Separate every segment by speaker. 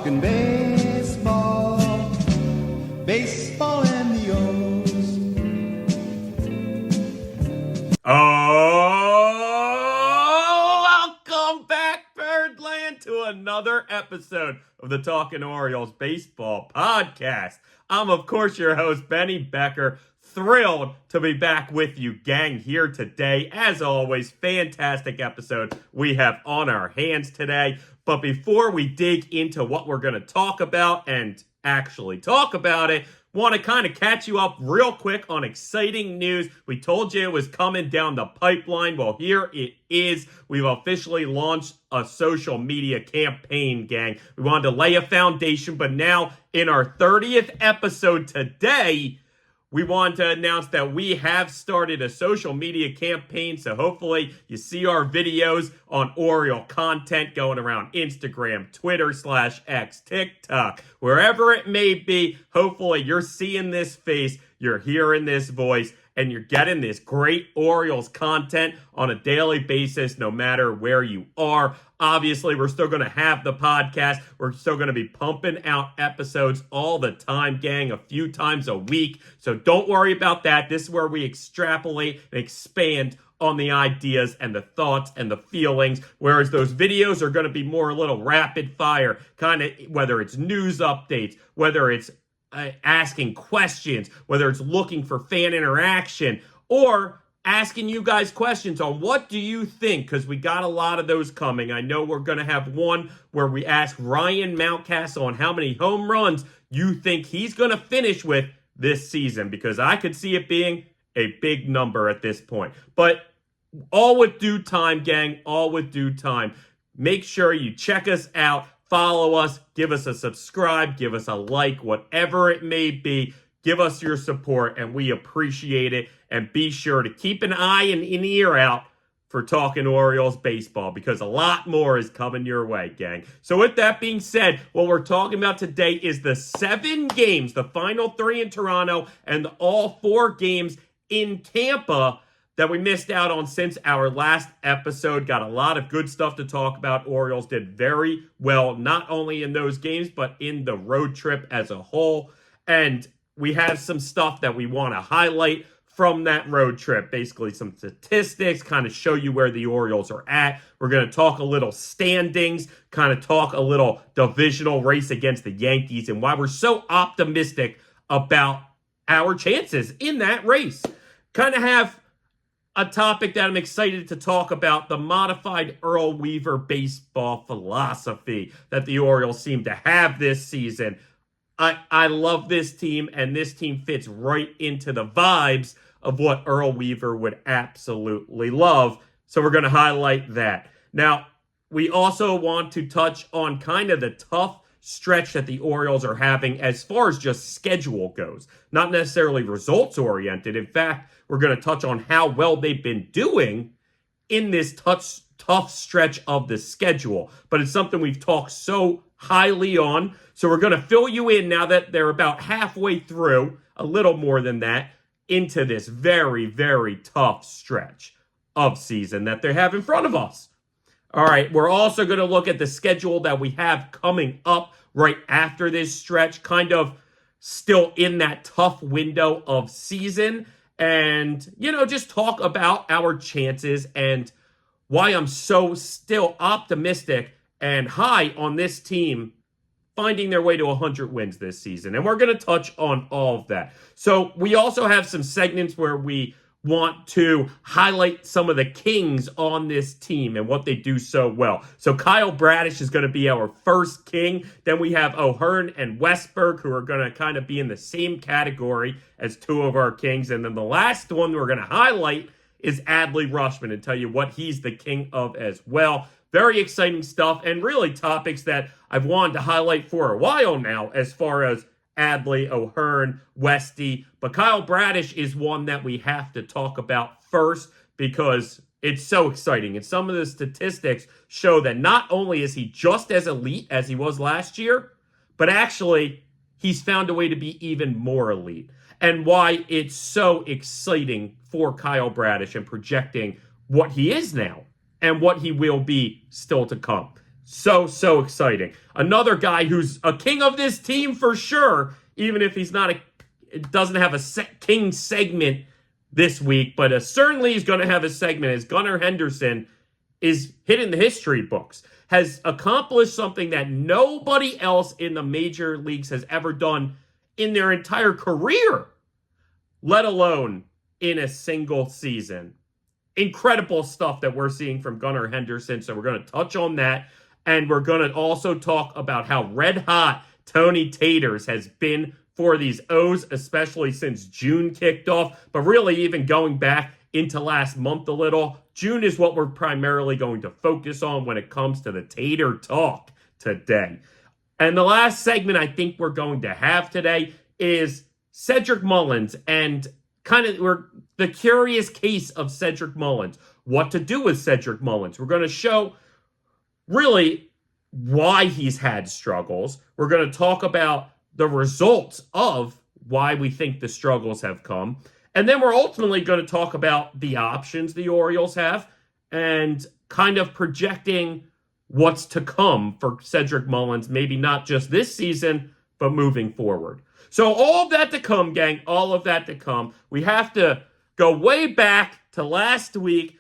Speaker 1: Talking baseball, baseball and the O's.
Speaker 2: Oh, welcome back, Birdland, to another episode of the Talkin Orioles Baseball Podcast. I'm, of course, your host, Benny Becker. Thrilled to be back with you, gang, here today. As always, fantastic episode we have on our hands today. But before we dig into what we're going to talk about and actually talk about it, want to kind of catch you up real quick on exciting news. We told you it was coming down the pipeline. Well, here it is. We've officially launched a social media campaign, gang. We wanted to lay a foundation, but now in our 30th episode today, we want to announce that we have started a social media campaign, so hopefully you see our videos on Oriole content going around Instagram, Twitter /X, TikTok, wherever it may be. Hopefully you're seeing this face, you're hearing this voice, and you're getting this great Orioles content on a daily basis, no matter where you are. Obviously, we're still going to have the podcast. We're still going to be pumping out episodes all the time, gang, a few times a week. So don't worry about that. This is where we extrapolate and expand on the ideas and the thoughts and the feelings, whereas those videos are going to be more a little rapid fire, kind of whether it's news updates, whether it's asking questions, whether it's looking for fan interaction, or asking you guys questions on what do you think, because we got a lot of those coming. I know we're going to have one where we ask Ryan Mountcastle on how many home runs you think he's going to finish with this season, because I could see it being a big number at this point. But all with due time, gang, all with due time. Make sure you check us out. Follow us, give us a subscribe, give us a like, whatever it may be. Give us your support, and we appreciate it. And be sure to keep an eye and an ear out for Talkin Orioles baseball, because a lot more is coming your way, gang. So with that being said, what we're talking about today is the 7 games, the final 3 in Toronto, and all 4 games in Tampa that we missed out on since our last episode. Got a lot of good stuff to talk about. Orioles did very well, not only in those games, but in the road trip as a whole. And we have some stuff that we want to highlight from that road trip. Basically, some statistics, kind of show you where the Orioles are at. We're going to talk a little standings, kind of talk a little divisional race against the Yankees, and why we're so optimistic about our chances in that race. Kind of have a topic that I'm excited to talk about, the modified Earl Weaver baseball philosophy that the Orioles seem to have this season. I love this team, and this team fits right into the vibes of what Earl Weaver would absolutely love. So we're going to highlight that. Now, we also want to touch on kind of the tough stretch that the Orioles are having as far as just schedule goes. Not necessarily results-oriented. In fact, we're going to touch on how well they've been doing in this tough stretch of the schedule. But it's something we've talked so highly on. So we're going to fill you in now that they're about halfway through, a little more than that, into this very, very tough stretch of season that they have in front of us. All right, we're also going to look at the schedule that we have coming up right after this stretch, kind of still in that tough window of season, and, just talk about our chances and why I'm so still optimistic and high on this team finding their way to 100 wins this season. And we're going to touch on all of that. So we also have some segments where we want to highlight some of the kings on this team and what they do so well. So Kyle Bradish is going to be our first king. Then we have Ohearn and Westberg, who are going to kind of be in the same category as 2 of our kings. And then the last one we're going to highlight is Adley Rushman and tell you what he's the king of as well. Very exciting stuff, and really topics that I've wanted to highlight for a while now as far as Adley, Ohearn, Westy. But Kyle Bradish is one that we have to talk about first because it's so exciting. And some of the statistics show that not only is he just as elite as he was last year, but actually he's found a way to be even more elite. And why it's so exciting for Kyle Bradish and projecting what he is now and what he will be still to come. So exciting. Another guy who's a king of this team for sure, even if he's not doesn't have a king segment this week, but certainly he's going to have a segment as Gunnar Henderson is hitting the history books, has accomplished something that nobody else in the major leagues has ever done in their entire career, let alone in a single season. Incredible stuff that we're seeing from Gunnar Henderson, so we're going to touch on that. And we're going to also talk about how red hot Tony Taters has been for these O's, especially since June kicked off, but really even going back into last month a little. June is what we're primarily going to focus on when it comes to the Tater talk today. And the last segment I think we're going to have today is Cedric Mullins and the curious case of Cedric Mullins. What to do with Cedric Mullins. We're going to show really why he's had struggles. We're going to talk about the results of why we think the struggles have come. And then we're ultimately going to talk about the options the Orioles have and kind of projecting what's to come for Cedric Mullins, maybe not just this season, but moving forward. So all of that to come, gang, all of that to come. We have to go way back to last week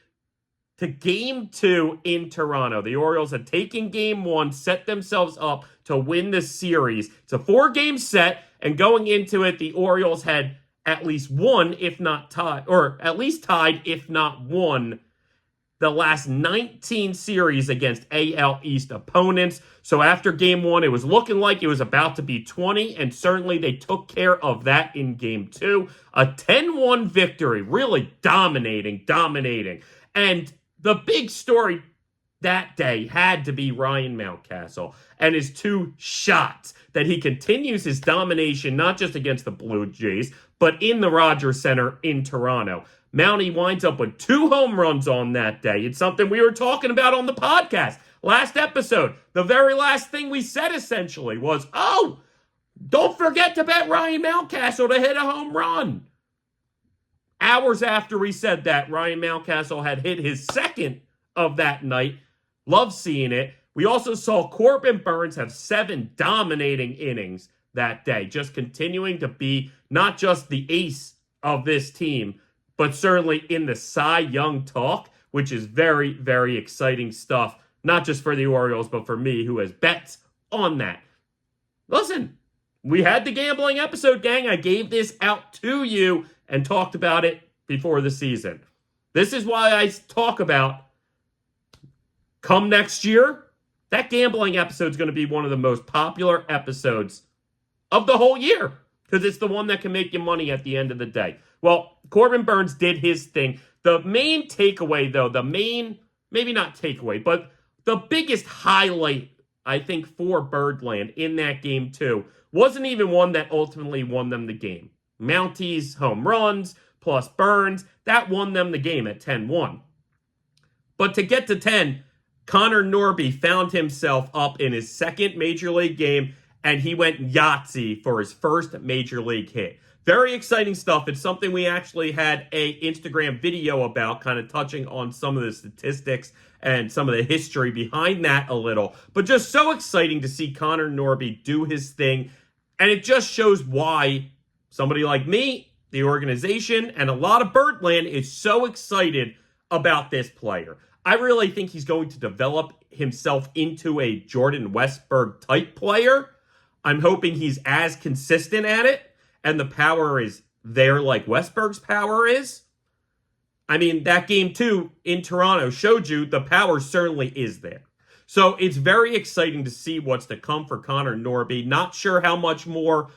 Speaker 2: to Game 2 in Toronto. The Orioles had taken Game 1, set themselves up to win the series. It's a 4-game set, and going into it, the Orioles had at least won, if not tied, or at least tied, if not won, the last 19 series against AL East opponents. So after Game 1, it was looking like it was about to be 20, and certainly they took care of that in Game 2. A 10-1 victory, really dominating. And the big story that day had to be Ryan Mountcastle and his 2 shots, that he continues his domination, not just against the Blue Jays, but in the Rogers Center in Toronto. Mountie winds up with 2 home runs on that day. It's something we were talking about on the podcast last episode. The very last thing we said essentially was, don't forget to bet Ryan Mountcastle to hit a home run. Hours after we said that, Ryan Mountcastle had hit his second of that night. Love seeing it. We also saw Corbin Burnes have 7 dominating innings that day, just continuing to be not just the ace of this team, but certainly in the Cy Young talk, which is very, very exciting stuff, not just for the Orioles, but for me, who has bets on that. Listen, we had the gambling episode, gang. I gave this out to you and talked about it before the season. This is why I talk about come next year, that gambling episode is going to be one of the most popular episodes of the whole year because it's the one that can make you money at the end of the day. Well, Corbin Burnes did his thing. The main takeaway, though, maybe not takeaway, but the biggest highlight, I think, for Birdland in that game, too, wasn't even one that ultimately won them the game. Mountie's home runs plus Burnes, that won them the game at 10-1. But to get to 10, Connor Norby found himself up in his second major league game, and he went Yahtzee for his first major league hit. Very exciting stuff. It's something we actually had a Instagram video about, kind of touching on some of the statistics and some of the history behind that a little. But just so exciting to see Connor Norby do his thing. And it just shows why somebody like me, the organization, and a lot of Birdland is so excited about this player. I really think he's going to develop himself into a Jordan Westburg type player. I'm hoping he's as consistent at it, and the power is there like Westburg's power is. I mean, that game 2 in Toronto showed you the power certainly is there. So it's very exciting to see what's to come for Connor Norby. Not sure how much more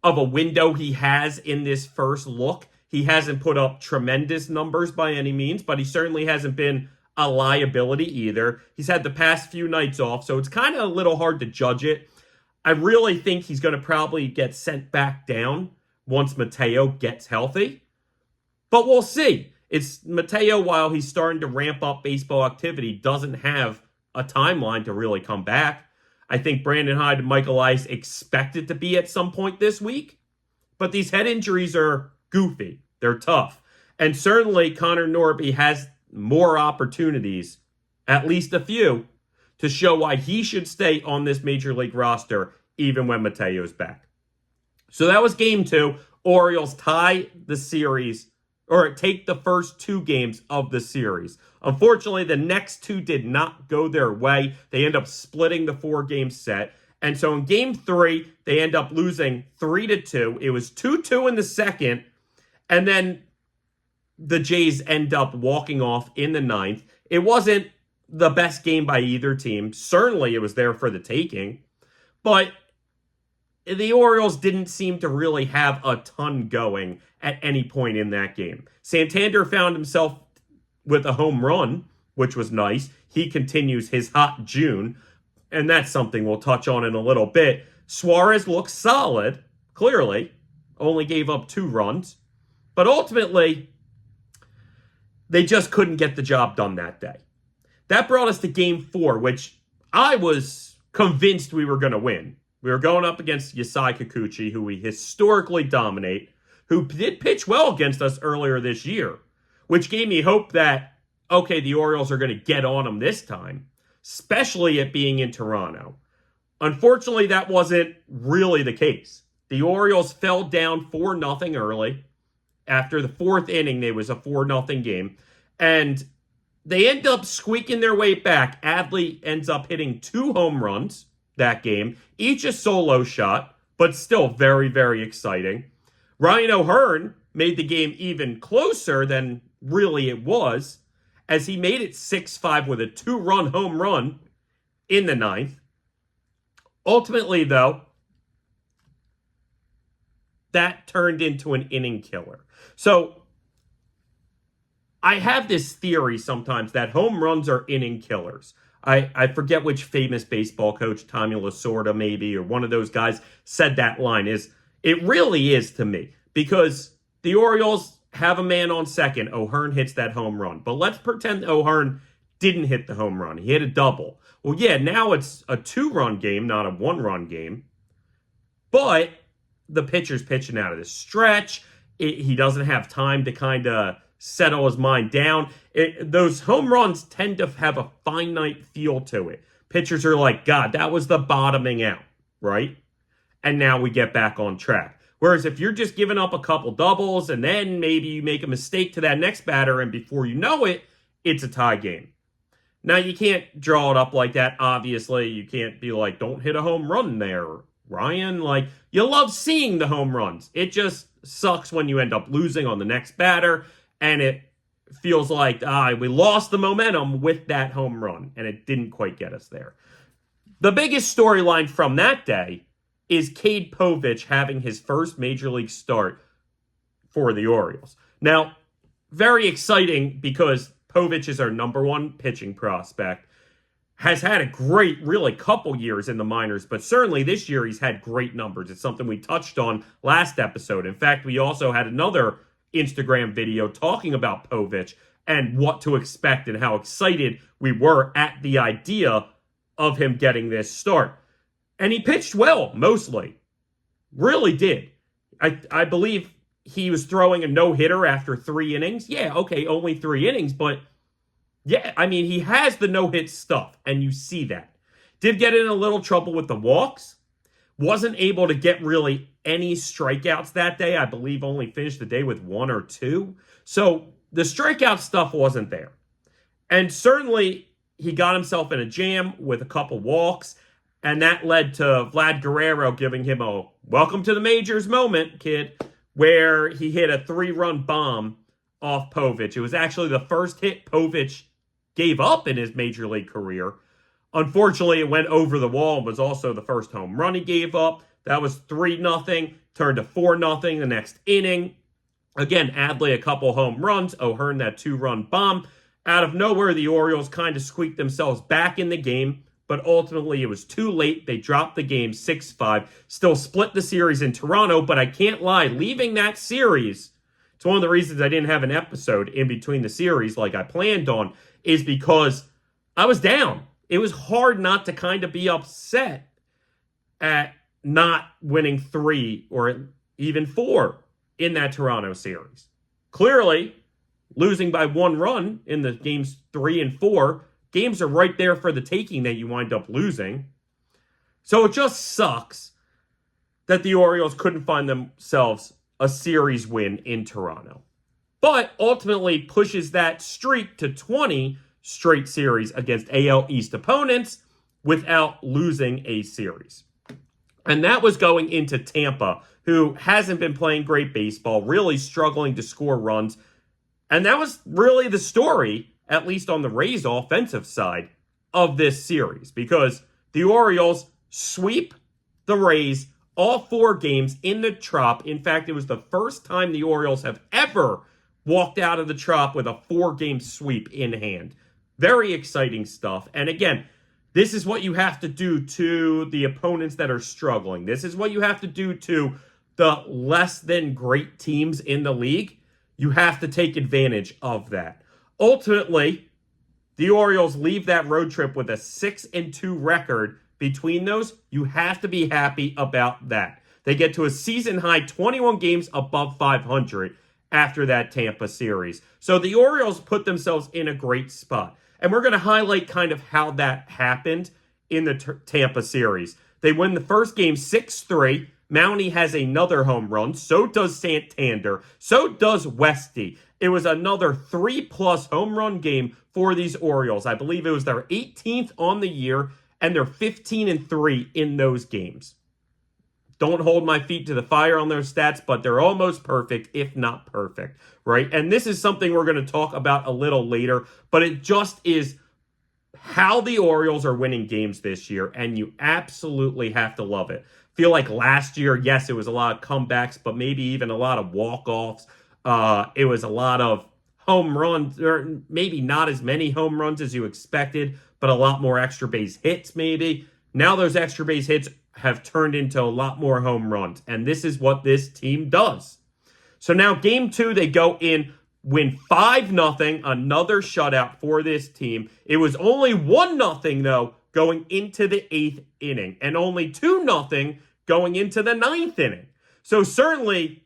Speaker 2: of a window he has in this first look. He hasn't put up tremendous numbers by any means, but he certainly hasn't been a liability either. He's had the past few nights off, so it's kind of a little hard to judge it. I really think he's going to probably get sent back down once Mateo gets healthy. But we'll see. It's Mateo, while he's starting to ramp up baseball activity, doesn't have a timeline to really come back. I think Brandon Hyde and Michael Ice expected to be at some point this week. But these head injuries are goofy. They're tough. And certainly Connor Norby has more opportunities, at least a few, to show why he should stay on this major league roster even when Mateo's back. So that was game 2. Orioles tie the series, or take the first 2 games of the series. Unfortunately, the next 2 did not go their way. They end up splitting the 4-game set. And so in game 3, they end up losing 3-2. It was 2-2 in the second. And then the Jays end up walking off in the 9th. It wasn't the best game by either team. Certainly it was there for the taking. But the Orioles didn't seem to really have a ton going at any point in that game. Santander found himself with a home run, which was nice. He continues his hot June, and that's something we'll touch on in a little bit. Suarez looks solid, clearly. Only gave up 2 runs. But ultimately, they just couldn't get the job done that day. That brought us to game 4, which I was convinced we were going to win. We were going up against Yasai Kikuchi, who we historically dominate, who did pitch well against us earlier this year, which gave me hope that, okay, the Orioles are going to get on them this time, especially it being in Toronto. Unfortunately, that wasn't really the case. The Orioles fell down 4-0 early. After the 4th inning, it was a 4-0 game. And they end up squeaking their way back. Adley ends up hitting 2 home runs that game, each a solo shot, but still very, very exciting. Ryan Ohearn made the game even closer than really it was, as he made it 6-5 with a 2-run home run in the 9th. Ultimately, though, that turned into an inning killer. So I have this theory sometimes that home runs are inning killers. I forget which famous baseball coach, Tommy Lasorda maybe, or one of those guys said that line. It really is to me, because the Orioles have a man on second. Ohearn hits that home run. But let's pretend Ohearn didn't hit the home run. He hit a double. Well, yeah, now it's a 2-run game, not a 1-run game. But the pitcher's pitching out of the stretch. He doesn't have time to kind of settle his mind down. Those home runs tend to have a finite feel to it. Pitchers are like, God, that was the bottoming out, right? And now we get back on track. Whereas if you're just giving up a couple doubles and then maybe you make a mistake to that next batter and before you know it, it's a tie game. Now, you can't draw it up like that, obviously. You can't be like, don't hit a home run there, Ryan. Like, you love seeing the home runs. It just sucks when you end up losing on the next batter. And it feels like we lost the momentum with that home run, and it didn't quite get us there. The biggest storyline from that day is Cade Povich having his first major league start for the Orioles. Now, very exciting because Povich is our number 1 pitching prospect. Has had a great, really, couple years in the minors, but certainly this year he's had great numbers. It's something we touched on last episode. In fact, we also had another Instagram video talking about Povich and what to expect and how excited we were at the idea of him getting this start. And he pitched well, mostly. Really did. I believe he was throwing a no-hitter after 3 innings. Yeah, okay, only 3 innings, but yeah, I mean, he has the no-hit stuff, and you see that. Did get in a little trouble with the walks. Wasn't able to get really any strikeouts that day. I believe only finished the day with 1 or 2. So the strikeout stuff wasn't there. And certainly he got himself in a jam with a couple walks. And that led to Vlad Guerrero giving him a welcome to the majors moment, kid, where he hit a 3-run bomb off Povich. It was actually the first hit Povich gave up in his major league career. Unfortunately, it went over the wall and was also the first home run he gave up. That was 3-0, turned to 4-0 the next inning. Again, Adley, a couple home runs. Ohearn, that 2-run bomb. Out of nowhere, the Orioles kind of squeaked themselves back in the game, but ultimately it was too late. They dropped the game 6-5, still split the series in Toronto, but I can't lie, leaving that series, it's one of the reasons I didn't have an episode in between the series like I planned on, is because I was down. It was hard not to kind of be upset at not winning 3 or even 4 in that Toronto series. Clearly, losing by 1 run in the games 3 and 4 games are right there for the taking that you wind up losing. So it just sucks that the Orioles couldn't find themselves a series win in Toronto. But ultimately pushes that streak to 20 straight series against AL East opponents without losing a series. And that was going into Tampa, who hasn't been playing great baseball, really struggling to score runs. And that was really the story, at least on the Rays' offensive side of this series, because the Orioles sweep the Rays all 4 games in the Trop. In fact, it was the first time the Orioles have ever walked out of the Trop with a 4-game sweep in hand. Very exciting stuff. And again, this is what you have to do to the opponents that are struggling. This is what you have to do to the less than great teams in the league. You have to take advantage of that. Ultimately, the Orioles leave that road trip with a 6-2 record. Between those, you have to be happy about that. They get to a season-high 21 games above 500 after that Tampa series. So the Orioles put themselves in a great spot. And we're going to highlight kind of how that happened in the Tampa series. They win the first game 6-3. Mountie has another home run. So does Santander. So does Westy. It was another 3+ home run game for these Orioles. I believe it was their 18th on the year, and they're 15-3 in those games. Don't hold my feet to the fire on their stats, but they're almost perfect, if not perfect, right? And this is something we're going to talk about a little later, but it just is how the Orioles are winning games this year, and you absolutely have to love it. Feel like last year, yes, it was a lot of comebacks, but maybe even a lot of walk-offs. It was a lot of home runs, or maybe not as many home runs as you expected, but a lot more extra base hits maybe. Now those extra base hits have turned into a lot more home runs, and this is what this team does. So now game 2, they go in, win 5-0, another shutout for this team. It was only 1-0 though going into the 8th inning, and only 2-0 going into the 9th inning. So certainly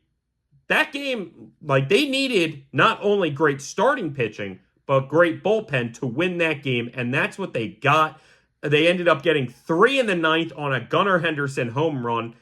Speaker 2: that game, like, they needed not only great starting pitching, but great bullpen to win that game, and that's what they got. They ended up getting 3 in the 9th on a Gunnar Henderson home run.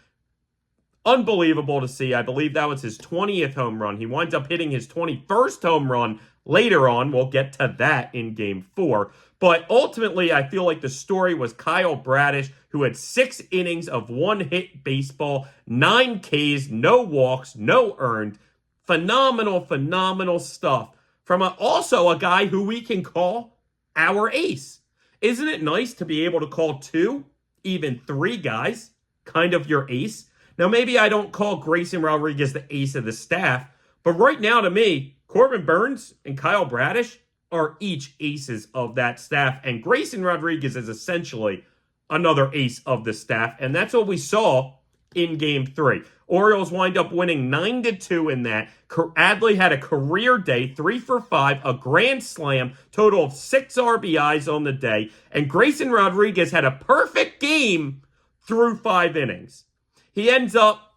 Speaker 2: Unbelievable to see. I believe that was his 20th home run. He winds up hitting his 21st home run later on. We'll get to that in game 4. But ultimately, I feel like the story was Kyle Bradish, who had 6 innings of 1-hit baseball, 9 Ks, no walks, no earned. Phenomenal stuff from also a guy who we can call our ace. Isn't it nice to be able to call 2, even 3 guys, kind of your ace? Now, maybe I don't call Grayson Rodriguez the ace of the staff, but right now to me, Corbin Burnes and Kyle Bradish are each aces of that staff, and Grayson Rodriguez is essentially another ace of the staff, and that's what we saw in game 3. Orioles wind up winning 9-2 in that. Adley had a career day, 3 for 5, a grand slam, total of 6 RBIs on the day. And Grayson Rodriguez had a perfect game through 5 innings. He ends up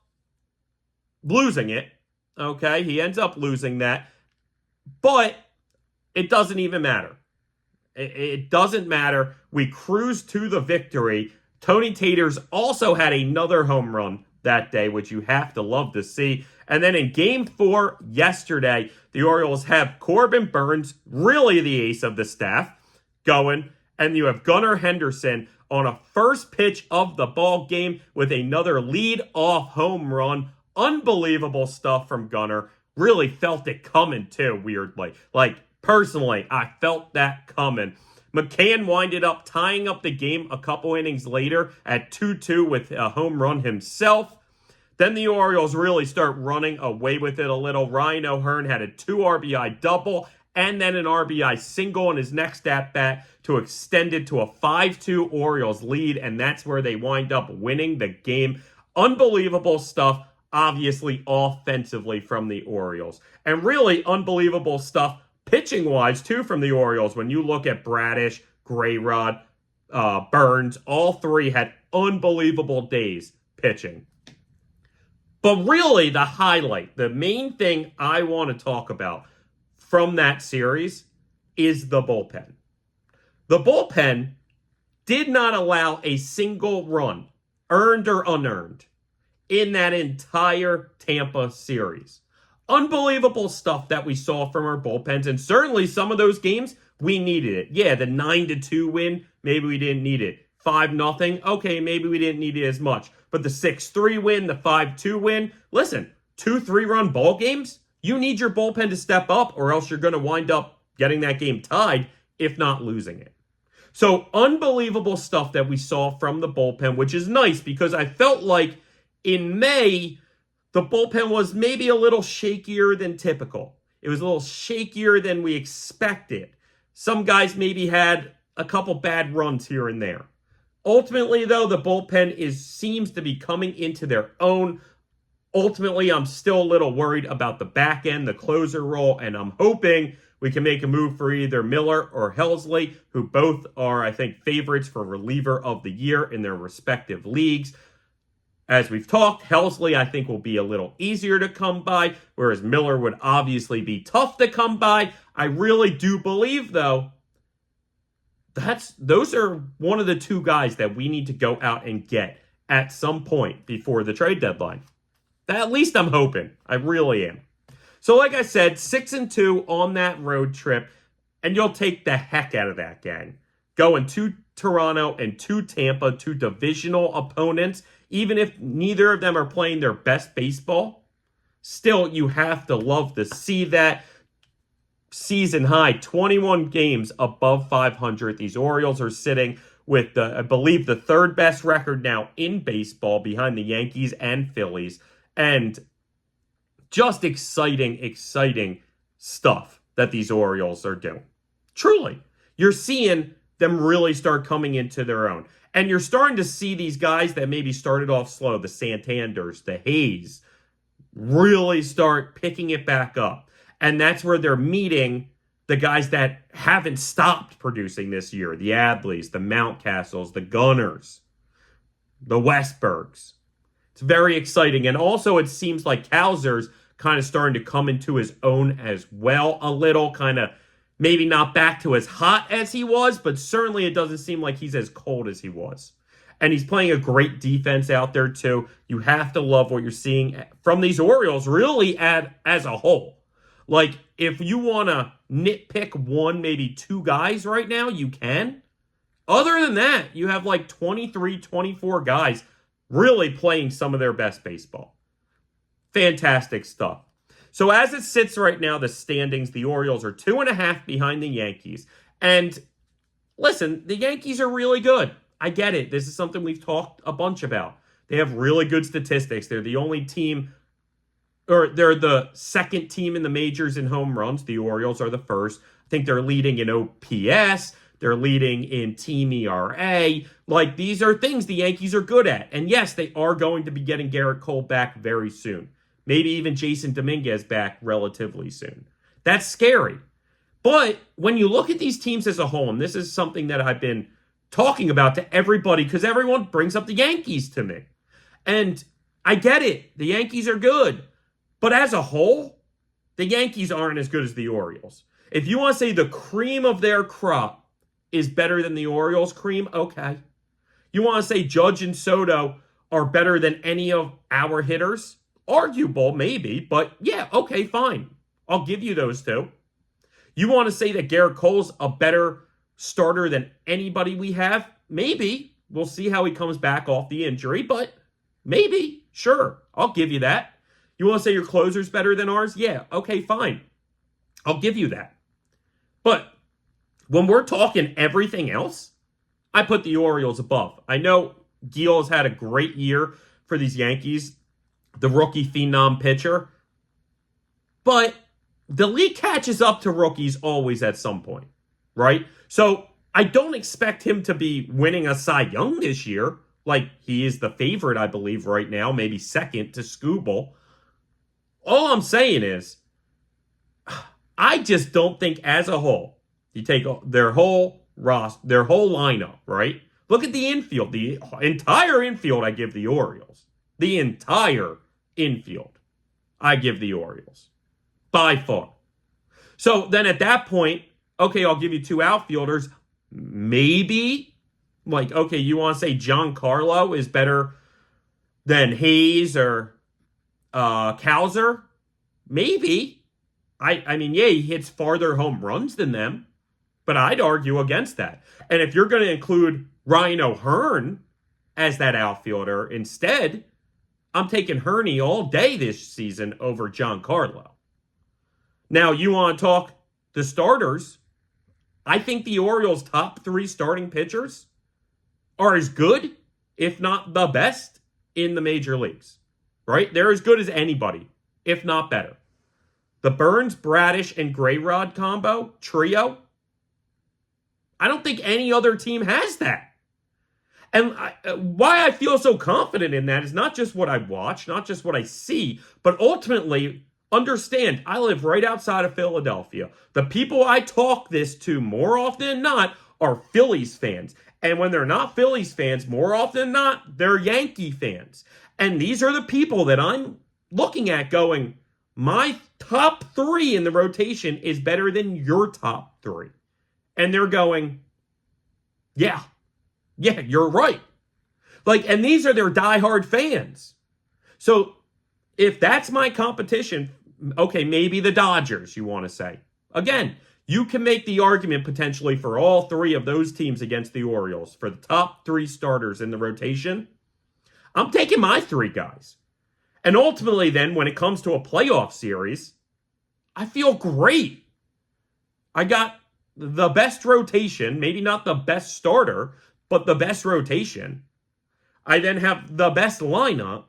Speaker 2: losing it, okay? He ends up losing that. But it doesn't even matter. It doesn't matter. We cruise to the victory. Tony Taters also had another home run that day, which you have to love to see. And then in game 4 yesterday, the Orioles have Corbin Burnes, really the ace of the staff, going. And you have Gunnar Henderson on a first pitch of the ball game with another lead-off home run. Unbelievable stuff from Gunnar. Really felt it coming too, weirdly. Like, personally, I felt that coming. McCann winded up tying up the game a couple innings later at 2-2 with a home run himself. Then the Orioles really start running away with it a little. Ryan Ohearn had a 2 RBI double and then an RBI single in his next at-bat to extend it to a 5-2 Orioles lead, and that's where they wind up winning the game. Unbelievable stuff, obviously, offensively from the Orioles. And really unbelievable stuff pitching-wise, too, from the Orioles. When you look at Bradish, Grayrod, Burnes, all 3 had unbelievable days pitching. But really, the highlight, the main thing I want to talk about from that series is the bullpen. The The bullpen did not allow a single run, earned or unearned, in that entire Tampa series. Unbelievable stuff that we saw from our bullpens, and certainly some of those games, we needed it. Yeah, the 9-2 win, maybe we didn't need it. 5-0, okay, maybe we didn't need it as much. But the 6-3 win, the 5-2 win, listen, 2 3-run ball games, you need your bullpen to step up, or else you're going to wind up getting that game tied, if not losing it. So unbelievable stuff that we saw from the bullpen, which is nice because I felt like in May, the bullpen was maybe a little shakier than typical. It was a little shakier than we expected. Some guys maybe had a couple bad runs here and there. Ultimately, though, the bullpen seems to be coming into their own. Ultimately, I'm still a little worried about the back end, the closer role, and I'm hoping we can make a move for either Miller or Helsley, who both are, I think, favorites for reliever of the year in their respective leagues. As we've talked, Helsley, I think, will be a little easier to come by, whereas Miller would obviously be tough to come by. I really do believe, though, those are one of the two guys that we need to go out and get at some point before the trade deadline. At least I'm hoping. I really am. So like I said, 6-2 on that road trip, and you'll take the heck out of that, gang. Going to Toronto and to Tampa, two divisional opponents, even if neither of them are playing their best baseball, still you have to love to see that. Season high, 21 games above 500. These Orioles are sitting with, I believe, the third best record now in baseball behind the Yankees and Phillies. And just exciting stuff that these Orioles are doing. Truly, you're seeing them really start coming into their own. And you're starting to see these guys that maybe started off slow, the Santanders, the Hayes, really start picking it back up. And that's where they're meeting the guys that haven't stopped producing this year. The Adleys, the Mountcastles, the Gunnars, the Westbergs. It's very exciting. And also it seems like Kowser's kind of starting to come into his own as well a little. Kind of maybe not back to as hot as he was, but certainly it doesn't seem like he's as cold as he was. And he's playing a great defense out there too. You have to love what you're seeing from these Orioles really as a whole. Like, if you want to nitpick one, maybe two guys right now, you can. Other than that, you have like 23, 24 guys really playing some of their best baseball. Fantastic stuff. So as it sits right now, the standings, the Orioles are 2.5 behind the Yankees. And listen, the Yankees are really good. I get it. This is something we've talked a bunch about. They have really good statistics. They're the only team, or they're the second team in the majors in home runs. The Orioles are the first. I think they're leading in OPS. They're leading in team ERA. Like, these are things the Yankees are good at. And yes, they are going to be getting Garrett Cole back very soon. Maybe even Jason Dominguez back relatively soon. That's scary. But when you look at these teams as a whole, and this is something that I've been talking about to everybody, because everyone brings up the Yankees to me. And I get it. The Yankees are good. But as a whole, the Yankees aren't as good as the Orioles. If you want to say the cream of their crop is better than the Orioles' cream, okay. You want to say Judge and Soto are better than any of our hitters? Arguable, maybe, but yeah, okay, fine. I'll give you those two. You want to say that Garrett Cole's a better starter than anybody we have? Maybe. We'll see how he comes back off the injury, but maybe. Sure, I'll give you that. You want to say your closer's better than ours? Yeah, okay, fine. I'll give you that. But when we're talking everything else, I put the Orioles above. I know Gil has had a great year for these Yankees, the rookie phenom pitcher. But the league catches up to rookies always at some point, right? So I don't expect him to be winning a Cy Young this year. Like, he is the favorite, I believe, right now, maybe second to Skubal. All I'm saying is, I just don't think as a whole, you take their whole lineup, right? Look at the infield. The entire infield, I give the Orioles. The entire infield, I give the Orioles. By far. So then at that point, okay, I'll give you two outfielders. maybe, like, okay, you want to say Giancarlo is better than Hayes or Cowser? Maybe. I mean, yeah, he hits farther home runs than them, but I'd argue against that. And if you're going to include Ryan Ohearn as that outfielder instead, I'm taking Herney all day this season over Giancarlo. Now, you want to talk the starters? I think the Orioles' top 3 starting pitchers are as good, if not the best, in the major leagues. Right? They're as good as anybody, if not better. The Burns, Bradish, and Grayrod combo, trio, I don't think any other team has that. And why I feel so confident in that is not just what I watch, not just what I see, but ultimately, understand, I live right outside of Philadelphia. The people I talk this to more often than not are Phillies fans. And when they're not Phillies fans, more often than not, they're Yankee fans. And these are the people that I'm looking at going, my top 3 in the rotation is better than your top 3. And they're going, yeah, you're right. Like, and these are their diehard fans. So if that's my competition, okay, maybe the Dodgers, you want to say. Again, you can make the argument potentially for all 3 of those teams against the Orioles for the top 3 starters in the rotation. I'm taking my 3 guys. And ultimately then, when it comes to a playoff series, I feel great. I got the best rotation, maybe not the best starter, but the best rotation. I then have the best lineup.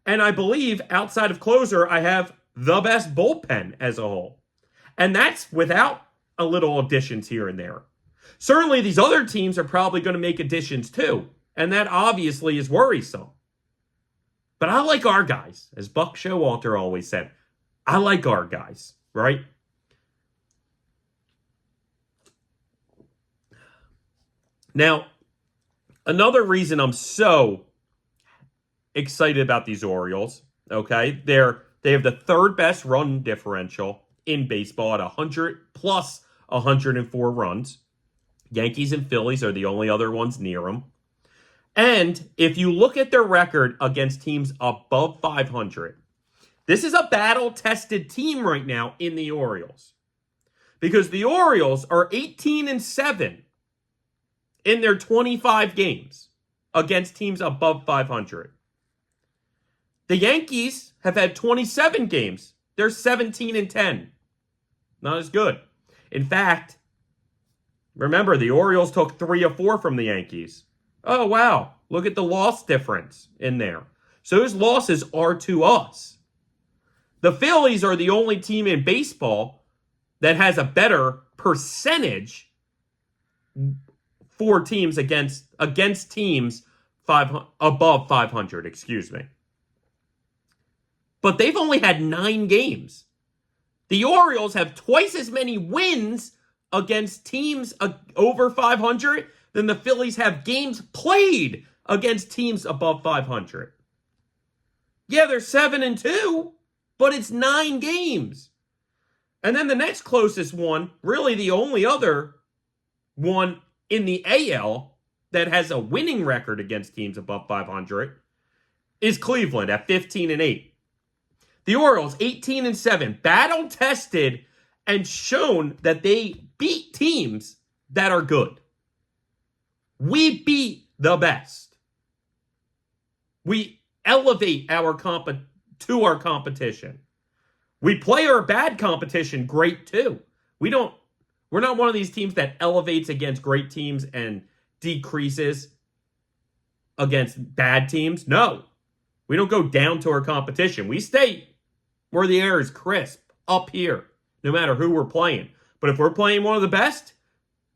Speaker 2: And I believe outside of closer, I have the best bullpen as a whole. And that's without a little additions here and there. Certainly these other teams are probably going to make additions too. And that obviously is worrisome. But I like our guys. As Buck Showalter always said, I like our guys, right? Now, another reason I'm so excited about these Orioles, okay? They have the 3rd best run differential in baseball at 100 plus 104 runs. Yankees and Phillies are the only other ones near them. And if you look at their record against teams above 500, this is a battle-tested team right now in the Orioles. Because the Orioles are 18-7 in their 25 games against teams above 500. The Yankees have had 27 games. They're 17-10. Not as good. In fact, remember, the Orioles took 3 of 4 from the Yankees. Oh, wow. Look at the loss difference in there. So those losses are to us. The Phillies are the only team in baseball that has a better percentage for teams against teams above 500, excuse me. But they've only had 9 games. The Orioles have twice as many wins against teams over 500 than the Phillies have games played against teams above 500. Yeah, they're 7-2, but it's 9 games. And then the next closest one, really the only other one in the AL that has a winning record against teams above 500 is Cleveland at 15-8. The Orioles, 18-7, battle-tested and shown that they beat teams that are good. We beat the best. We elevate our competition. We play our bad competition great too. We're not one of these teams that elevates against great teams and decreases against bad teams. No. We don't go down to our competition. We stay where the air is crisp, up here, no matter who we're playing. But if we're playing one of the best,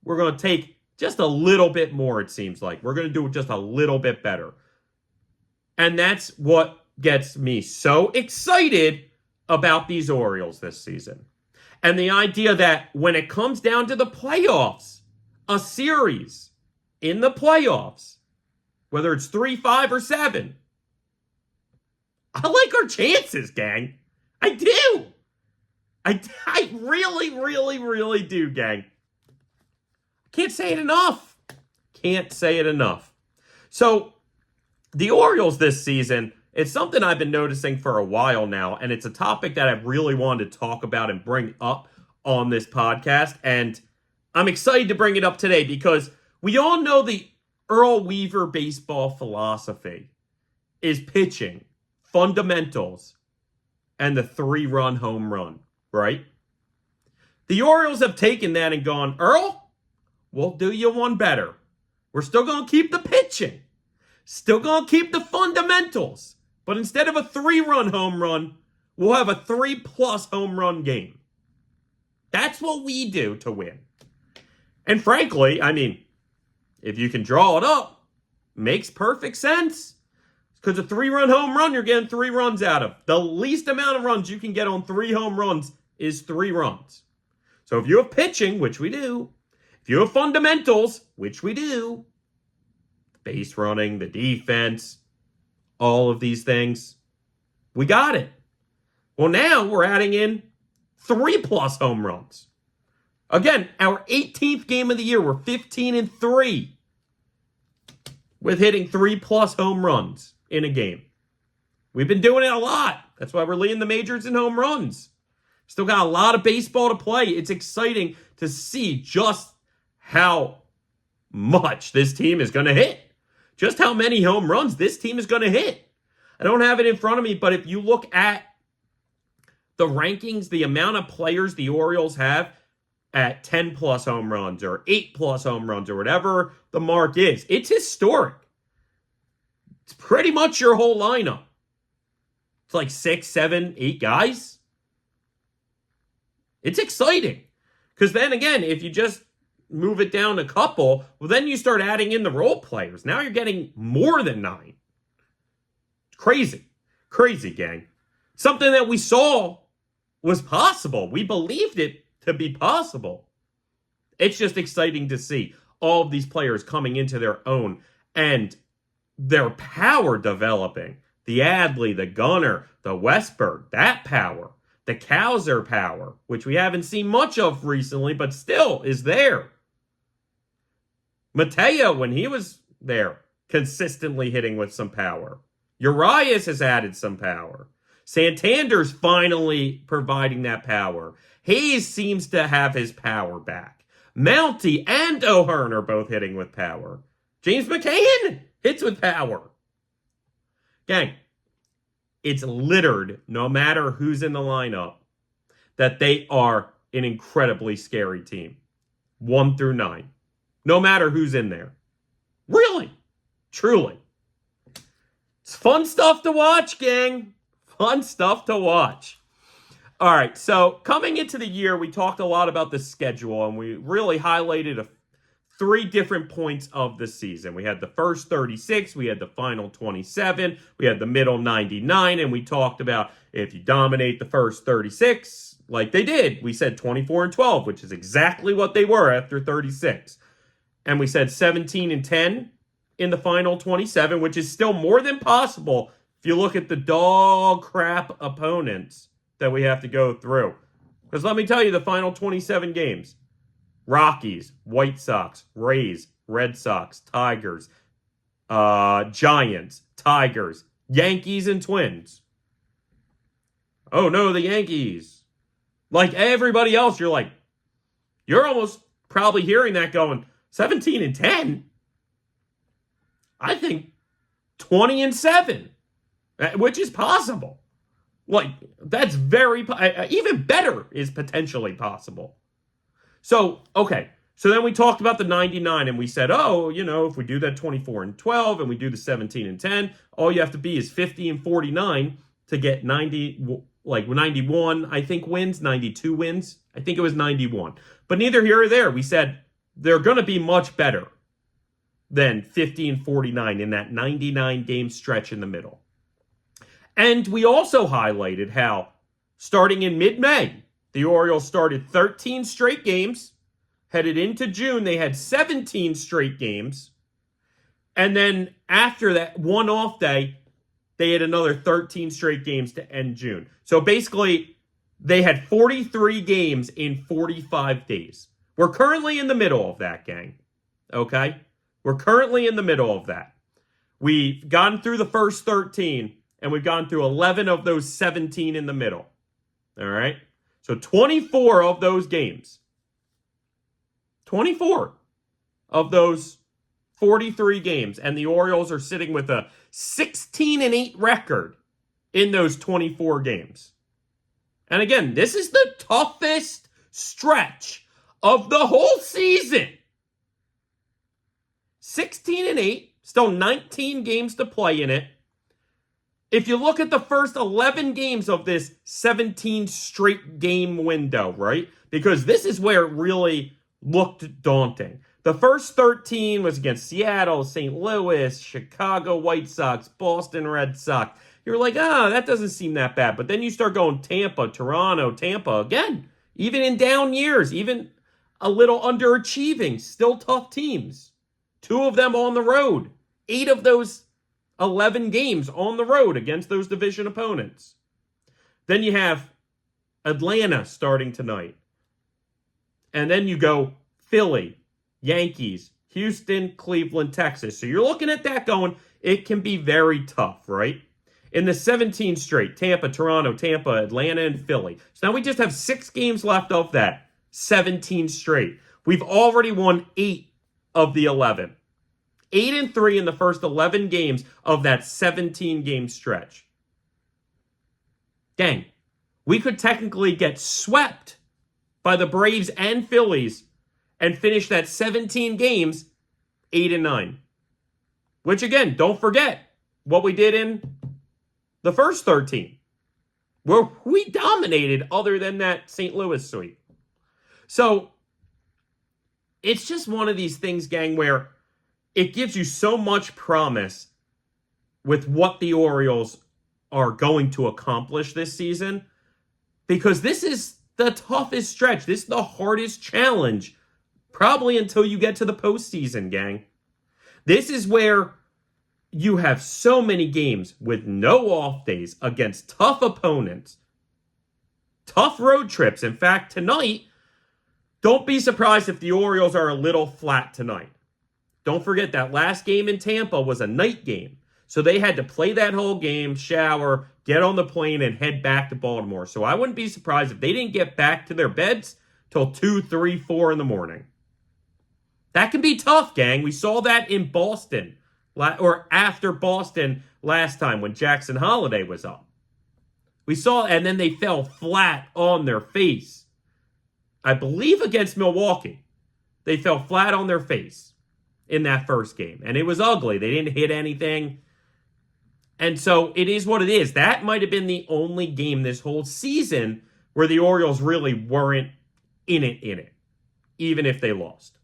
Speaker 2: we're going to take just a little bit more, it seems like. We're going to do it just a little bit better. And that's what gets me so excited about these Orioles this season. And the idea that when it comes down to the playoffs, a series in the playoffs, whether it's 3, 5, or 7, I like our chances, gang. I do. I really, really, really do, gang. Can't say it enough. Can't say it enough. So, the Orioles this season, it's something I've been noticing for a while now, and it's a topic that I've really wanted to talk about and bring up on this podcast, and I'm excited to bring it up today because we all know the Earl Weaver baseball philosophy is pitching, fundamentals, and the 3-run home run, right? The Orioles have taken that and gone, Earl, we'll do you one better. We're still going to keep the pitching. Still going to keep the fundamentals. But instead of a 3-run home run, we'll have a 3+ home run game. That's what we do to win. And frankly, I mean, if you can draw it up, makes perfect sense. Because a 3-run home run, you're getting 3 runs out of. The least amount of runs you can get on 3 home runs is 3 runs. So if you have pitching, which we do, if you have fundamentals, which we do, base running, the defense, all of these things, we got it. Well, now we're adding in 3+ home runs. Again, our 18th game of the year, we're 15-3 with hitting 3+ home runs in a game. We've been doing it a lot. That's why we're leading the majors in home runs. Still got a lot of baseball to play. It's exciting to see just how much this team is going to hit. Just how many home runs this team is going to hit. I don't have it in front of me, but if you look at the rankings, the amount of players the Orioles have at 10+ home runs or 8+ home runs or whatever the mark is, it's historic. It's pretty much your whole lineup. It's like 6, 7, 8 guys. It's exciting. Because then again, if you just move it down a couple, well, then you start adding in the role players. Now you're getting more than 9. Crazy. Crazy, gang. Something that we saw was possible. We believed it to be possible. It's just exciting to see all of these players coming into their own and their power developing. The Adley, the Gunnar, the Westberg, that power. The Cowser power, which we haven't seen much of recently, but still is there. Mateo, when he was there, consistently hitting with some power. Urias has added some power. Santander's finally providing that power. Hayes seems to have his power back. Mountie and Ohearn are both hitting with power. James McCann hits with power. Gang, it's littered, no matter who's in the lineup, that they are an incredibly scary team. 1 through 9. No matter who's in there. Really. Truly. It's fun stuff to watch, gang. Fun stuff to watch. All right, so coming into the year, we talked a lot about the schedule, and we really highlighted 3 different points of the season. We had the first 36, we had the final 27, we had the middle 99, and we talked about if you dominate the first 36, like they did, we said 24-12, which is exactly what they were after 36. And we said 17-10 in the final 27, which is still more than possible if you look at the dog crap opponents that we have to go through. Because let me tell you, the final 27 games, Rockies, White Sox, Rays, Red Sox, Tigers, Giants, Tigers, Yankees, and Twins. Oh no, the Yankees. Like everybody else, you're almost probably hearing that going, 17-10? I think 20-7, which is possible. Like, that's very, even better is potentially possible. So, okay. So then we talked about the 99 and we said, if we do that 24-12 and we do the 17-10, all you have to be is 50-49 to get 91, I think, wins, 92 wins. I think it was 91. But neither here or there. We said they're going to be much better than 50-49 in that 99-game stretch in the middle. And we also highlighted how, starting in mid-May, the Orioles started 13 straight games. Headed into June, they had 17 straight games. And then after that one off day, they had another 13 straight games to end June. So basically, they had 43 games in 45 days, We're currently in the middle of that, gang. Okay? We're currently in the middle of that. We've gone through the first 13, and we've gone through 11 of those 17 in the middle. All right? So 24 of those games. 24 of those 43 games. And the Orioles are sitting with a 16-8 record in those 24 games. And again, this is the toughest stretch of the whole season. 16-8, still 19 games to play in it. If you look at the first 11 games of this 17 straight game window, right? Because this is where it really looked daunting. The first 13 was against Seattle, St. Louis, Chicago White Sox, Boston Red Sox. You're like, that doesn't seem that bad. But then you start going Tampa, Toronto, Tampa again. Even in down years, even a little underachieving, still tough teams. 2 of them on the road. 8 of those 11 games on the road against those division opponents. Then you have Atlanta starting tonight. And then you go Philly, Yankees, Houston, Cleveland, Texas. So you're looking at that going, it can be very tough, right? In the 17 straight, Tampa, Toronto, Tampa, Atlanta, and Philly. So now we just have 6 games left of that 17 straight. We've already won 8 of the 11. 8-3 in the first 11 games of that 17-game stretch. Dang, we could technically get swept by the Braves and Phillies and finish that 17 games 8-9. Which again, don't forget what we did in the first 13, where we dominated other than that St. Louis sweep. So it's just one of these things, gang, where it gives you so much promise with what the Orioles are going to accomplish this season, because this is the toughest stretch. This is the hardest challenge, probably until you get to the postseason, gang. This is where you have so many games with no off days against tough opponents, tough road trips. In fact, tonight, don't be surprised if the Orioles are a little flat tonight. Don't forget that last game in Tampa was a night game. So they had to play that whole game, shower, get on the plane, and head back to Baltimore. So I wouldn't be surprised if they didn't get back to their beds till 2, 3, 4 in the morning. That can be tough, gang. We saw that in Boston, or after Boston last time when Jackson Holiday was up. We saw, and then they fell flat on their face. I believe against Milwaukee. They fell flat on their face in that first game. And it was ugly. They didn't hit anything. And so it is what it is. That might have been the only game this whole season where the Orioles really weren't in it, even if they lost.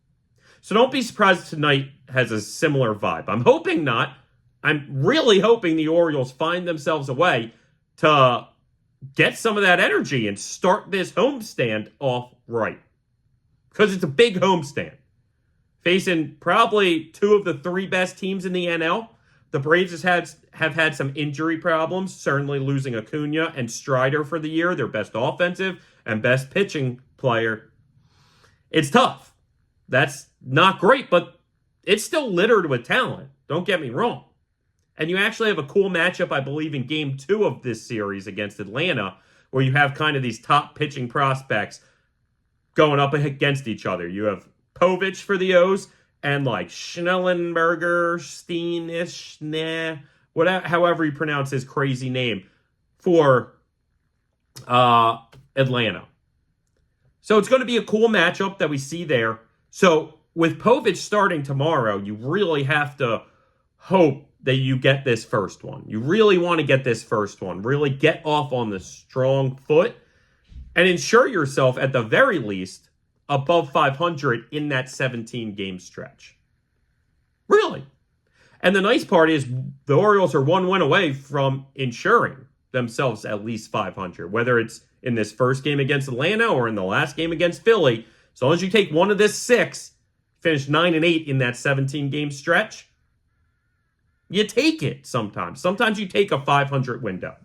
Speaker 2: So don't be surprised tonight has a similar vibe. I'm hoping not. I'm really hoping the Orioles find themselves a way to get some of that energy and start this homestand off right. Because it's a big homestand. Facing probably 2 of the 3 best teams in the NL. The Braves have had some injury problems, certainly losing Acuna and Strider for the year, their best offensive and best pitching player. It's tough. That's not great, but it's still littered with talent. Don't get me wrong. And you actually have a cool matchup, I believe, in Game 2 of this series against Atlanta, where you have kind of these top pitching prospects going up against each other. You have Povich for the O's, and like Schnellenberger, however you pronounce his crazy name, for Atlanta. So it's going to be a cool matchup that we see there. So with Povich starting tomorrow, you really have to hope that you get this first one. You really want to get this first one. Really get off on the strong foot and ensure yourself, at the very least, above 500 in that 17-game stretch. Really. And the nice part is the Orioles are 1 win away from ensuring themselves at least 500, whether it's in this first game against Atlanta or in the last game against Philly. As long as you take one of this 6, finish 9-8 in that 17-game stretch, you take it sometimes. Sometimes you take a 500 window.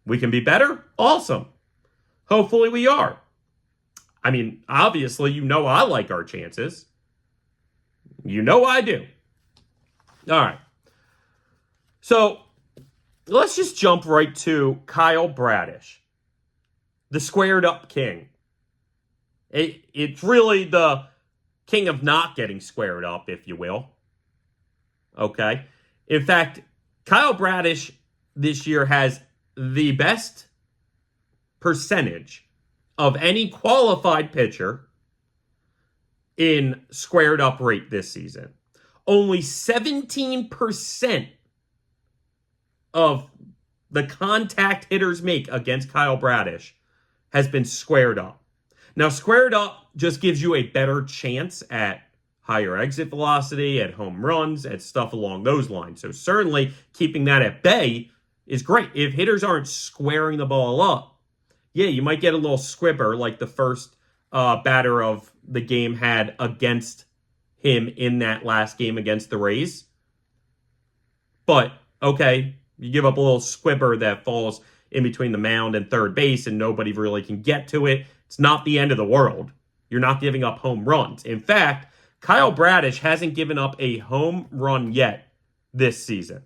Speaker 2: We can be better? Awesome. Hopefully we are. I mean, obviously, you know I like our chances. You know I do. All right. So let's just jump right to Kyle Bradish, the squared up king. It's really the king of not getting squared up, if you will. Okay. In fact, Kyle Bradish this year has the best percentage of any qualified pitcher in squared up rate this season. Only 17% of the contact hitters make against Kyle Bradish has been squared up. Now, squared up just gives you a better chance at higher exit velocity, at home runs, at stuff along those lines. So certainly keeping that at bay is great. If hitters aren't squaring the ball up, yeah, you might get a little squibber like the first batter of the game had against him in that last game against the Rays. But, okay, you give up a little squibber that falls in between the mound and third base and nobody really can get to it. It's not the end of the world. You're not giving up home runs. In fact, Kyle Bradish hasn't given up a home run yet this season.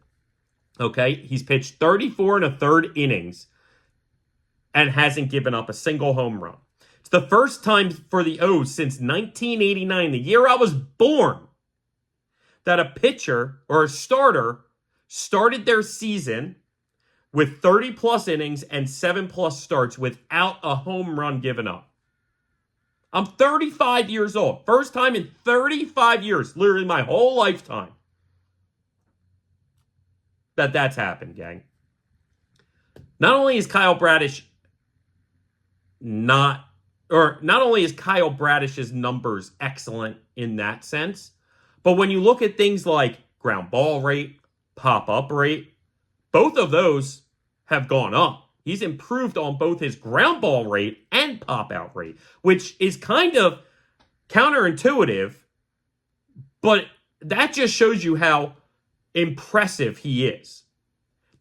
Speaker 2: Okay, he's pitched 34 and a third innings and hasn't given up a single home run. It's the first time for the O's since 1989, the year I was born, that a pitcher or a starter started their season with 30-plus innings and 7-plus starts without a home run given up. I'm 35 years old. First time in 35 years, literally my whole lifetime, that's happened, gang. Not only is Kyle Bradish's numbers excellent in that sense, but when you look at things like ground ball rate, pop-up rate, both of those have gone up. He's improved on both his ground ball rate and pop-out rate, which is kind of counterintuitive, but that just shows you how impressive he is.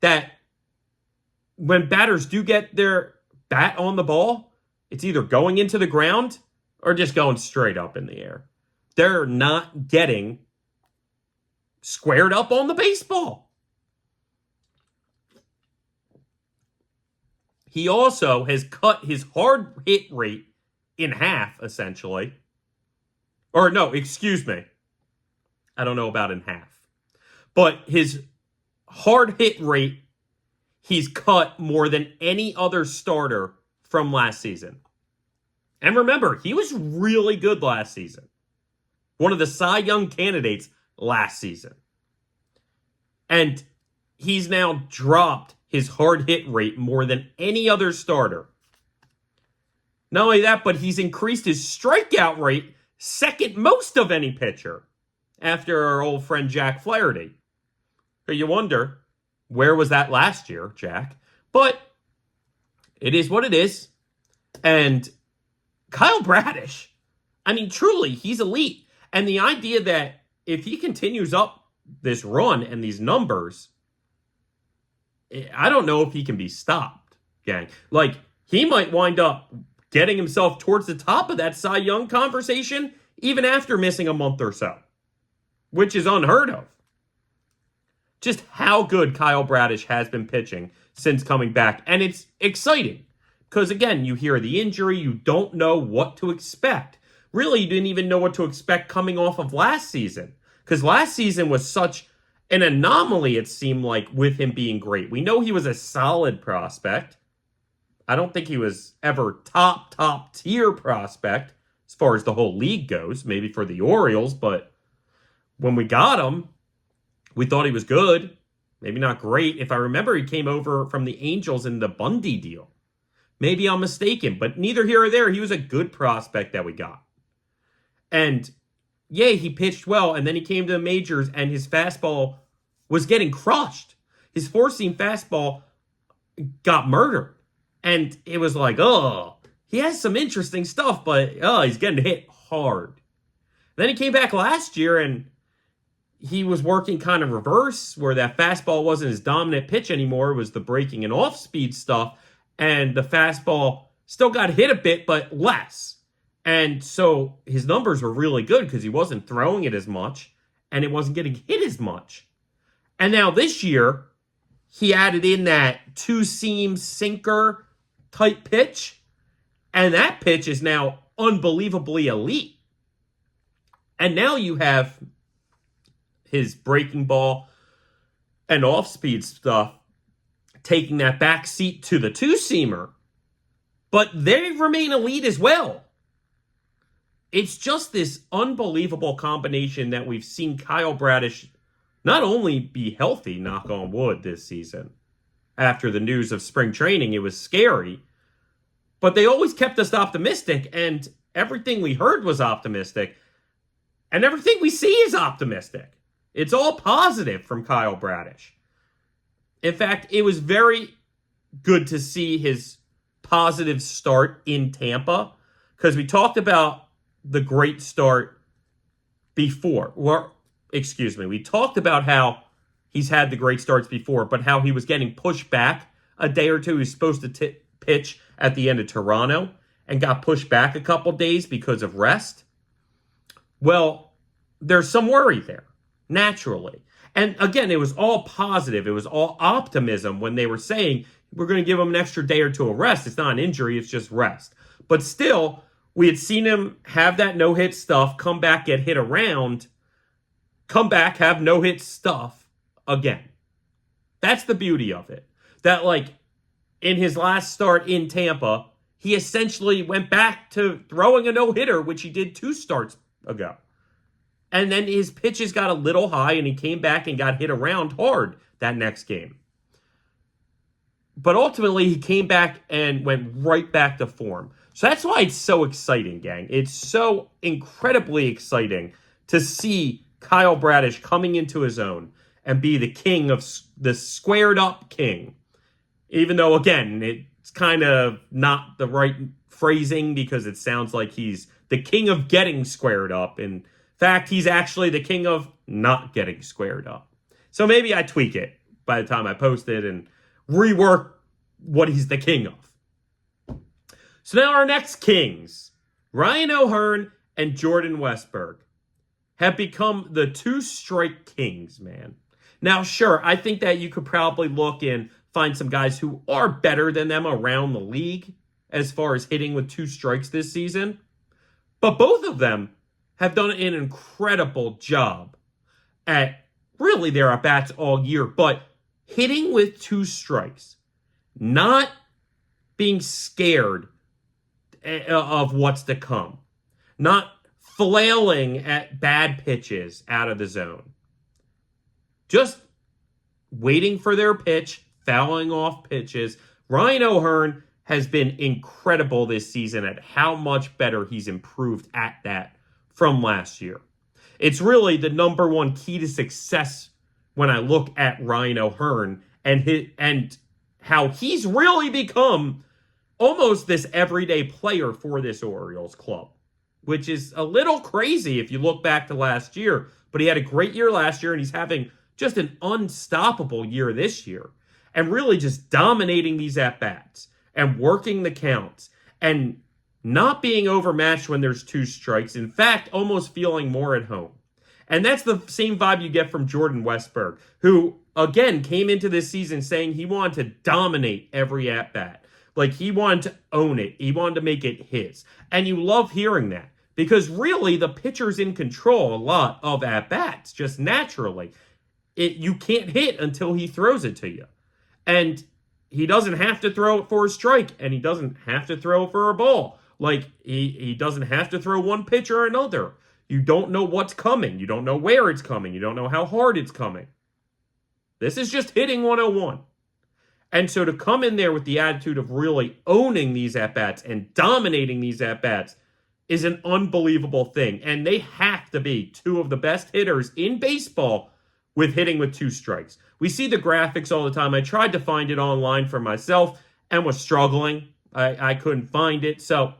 Speaker 2: That when batters do get their bat on the ball, it's either going into the ground or just going straight up in the air. They're not getting squared up on the baseball. He also has cut his hard hit rate in half, essentially. Or no, excuse me. I don't know about in half. But his hard hit rate, he's cut more than any other starter from last season. And remember, he was really good last season. One of the Cy Young candidates last season. And he's now dropped his hard hit rate more than any other starter. Not only that, but he's increased his strikeout rate second most of any pitcher after our old friend Jack Flaherty. So you wonder, where was that last year, Jack? But it is what it is. And Kyle Bradish, I mean, truly, he's elite. And the idea that if he continues up this run and these numbers, I don't know if he can be stopped, gang. Like, he might wind up getting himself towards the top of that Cy Young conversation even after missing a month or so, which is unheard of. Just how good Kyle Bradish has been pitching since coming back. And it's exciting because, again, you hear the injury. You don't know what to expect. Really, you didn't even know what to expect coming off of last season because last season was such an anomaly, it seemed like, with him being great. We know he was a solid prospect. I don't think he was ever top tier prospect as far as the whole league goes, maybe for the Orioles, but when we got him, we thought he was good. Maybe not great. If I remember, he came over from the Angels in the Bundy deal. Maybe I'm mistaken, but neither here or there, he was a good prospect that we got. And yeah, he pitched well, and then he came to the majors, and his fastball was getting crushed. His four-seam fastball got murdered. And it was like, oh, he has some interesting stuff, but he's getting hit hard. Then he came back last year, and he was working kind of reverse, where that fastball wasn't his dominant pitch anymore. It was the breaking and off-speed stuff, and the fastball still got hit a bit, but less. And so his numbers were really good because he wasn't throwing it as much and it wasn't getting hit as much. And now this year, he added in that two-seam sinker type pitch. And that pitch is now unbelievably elite. And now you have his breaking ball and off-speed stuff taking that back seat to the two-seamer. But they remain elite as well. It's just this unbelievable combination that we've seen Kyle Bradish not only be healthy, knock on wood, this season. After the news of spring training, it was scary. But they always kept us optimistic, and everything we heard was optimistic. And everything we see is optimistic. It's all positive from Kyle Bradish. In fact, it was very good to see his positive start in Tampa, because we talked about the great start before. We talked about how he's had the great starts before, but how he was getting pushed back a day or two. He was supposed to pitch at the end of Toronto and got pushed back a couple days because of rest. Well, there's some worry there, naturally. And again, it was all positive. It was all optimism when they were saying, we're going to give him an extra day or two of rest. It's not an injury, it's just rest. But still, we had seen him have that no-hit stuff, come back, get hit around, come back, have no-hit stuff again. That's the beauty of it. That, like, in his last start in Tampa, he essentially went back to throwing a no-hitter, which he did 2 starts ago. And then his pitches got a little high, and he came back and got hit around hard that next game. But ultimately, he came back and went right back to form. So that's why it's so exciting, gang. It's so incredibly exciting to see Kyle Bradish coming into his own and be the king of the squared up king. Even though, again, it's kind of not the right phrasing because it sounds like he's the king of getting squared up. In fact, he's actually the king of not getting squared up. So maybe I tweak it by the time I post it and rework what he's the king of. So now our next kings, Ryan Ohearn and Jordan Westburg, have become the 2-strike kings, man. Now, sure, I think that you could probably look and find some guys who are better than them around the league as far as hitting with 2 strikes this season. But both of them have done an incredible job at really their at-bats all year, but hitting with 2 strikes, not being scared of what's to come, not flailing at bad pitches out of the zone, just waiting for their pitch, fouling off pitches. Ryan Ohearn has been incredible this season at how much better he's improved at that from last year. It's really the number one key to success when I look at Ryan Ohearn and how he's really become almost this everyday player for this Orioles club, which is a little crazy if you look back to last year. But he had a great year last year, and he's having just an unstoppable year this year, and really just dominating these at-bats and working the counts and not being overmatched when there's 2 strikes. In fact, almost feeling more at home. And that's the same vibe you get from Jordan Westburg, who, again, came into this season saying he wanted to dominate every at-bat. Like, he wanted to own it. He wanted to make it his. And you love hearing that because really the pitcher's in control a lot of at-bats, just naturally. You can't hit until he throws it to you. And he doesn't have to throw it for a strike, and he doesn't have to throw it for a ball. Like, he doesn't have to throw one pitch or another. You don't know what's coming. You don't know where it's coming. You don't know how hard it's coming. This is just hitting 101. And so to come in there with the attitude of really owning these at-bats and dominating these at-bats is an unbelievable thing. And they have to be 2 of the best hitters in baseball with hitting with 2 strikes. We see the graphics all the time. I tried to find it online for myself and was struggling. I couldn't find it. So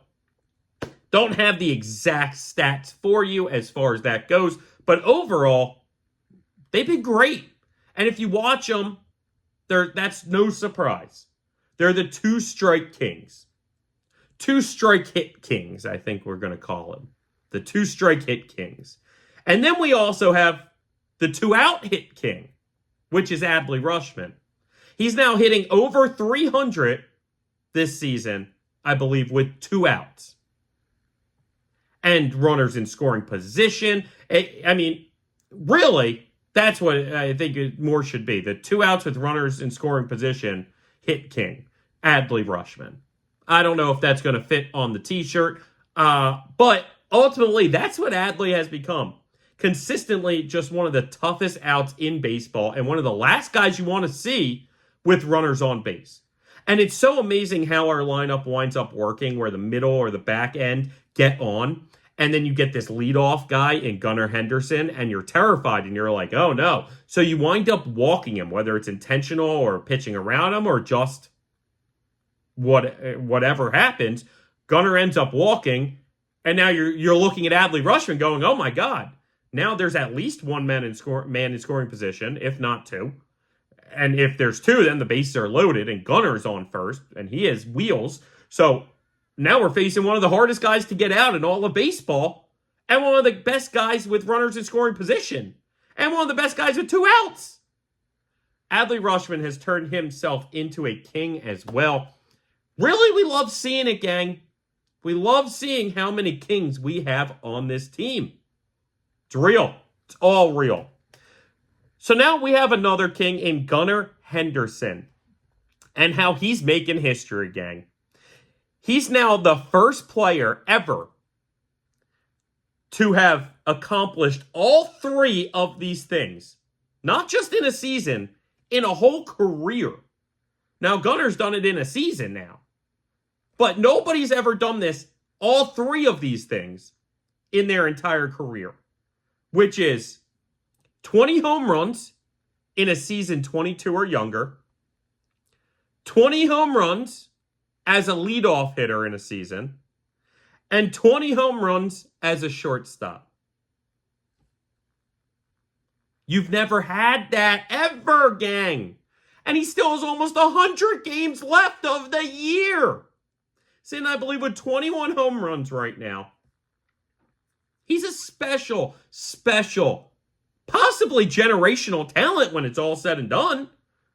Speaker 2: don't have the exact stats for you as far as that goes. But overall, they've been great. And if you watch them, that's no surprise. They're the 2-strike kings. 2 strike hit kings, I think we're going to call them. The 2 strike hit kings. And then we also have the 2 out hit king, which is Adley Rutschman. He's now hitting over 300 this season, I believe, with 2 outs. And runners in scoring position. I mean, really, that's what I think it more should be. The 2 outs with runners in scoring position, hit king, Adley Rutschman. I don't know if that's going to fit on the t-shirt, but ultimately, that's what Adley has become. Consistently just one of the toughest outs in baseball and one of the last guys you want to see with runners on base. And it's so amazing how our lineup winds up working where the middle or the back end get on. And then you get this leadoff guy in Gunnar Henderson, and you're terrified, and you're like, oh no. So you wind up walking him, whether it's intentional or pitching around him or just whatever happens. Gunnar ends up walking, and now you're looking at Adley Rutschman going, oh my God. Now there's at least one man in scoring position, if not 2. And if there's 2, then the bases are loaded, and Gunnar's on first, and he has wheels. So now we're facing one of the hardest guys to get out in all of baseball, and one of the best guys with runners in scoring position, and one of the best guys with 2 outs. Adley Rutschman has turned himself into a king as well. Really, we love seeing it, gang. We love seeing how many kings we have on this team. It's real. It's all real. So now we have another king in Gunnar Henderson, and how he's making history, gang. He's now the first player ever to have accomplished all 3 of these things. Not just in a season, in a whole career. Now, Gunnar's done it in a season now. But nobody's ever done this, all 3 of these things, in their entire career. Which is 20 home runs in a season 22 or younger. 20 home runs as a leadoff hitter in a season, and 20 home runs as a shortstop. You've never had that ever, gang. And he still has almost 100 games left of the year. Sitting, I believe, with 21 home runs right now. He's a special, possibly generational talent when it's all said and done.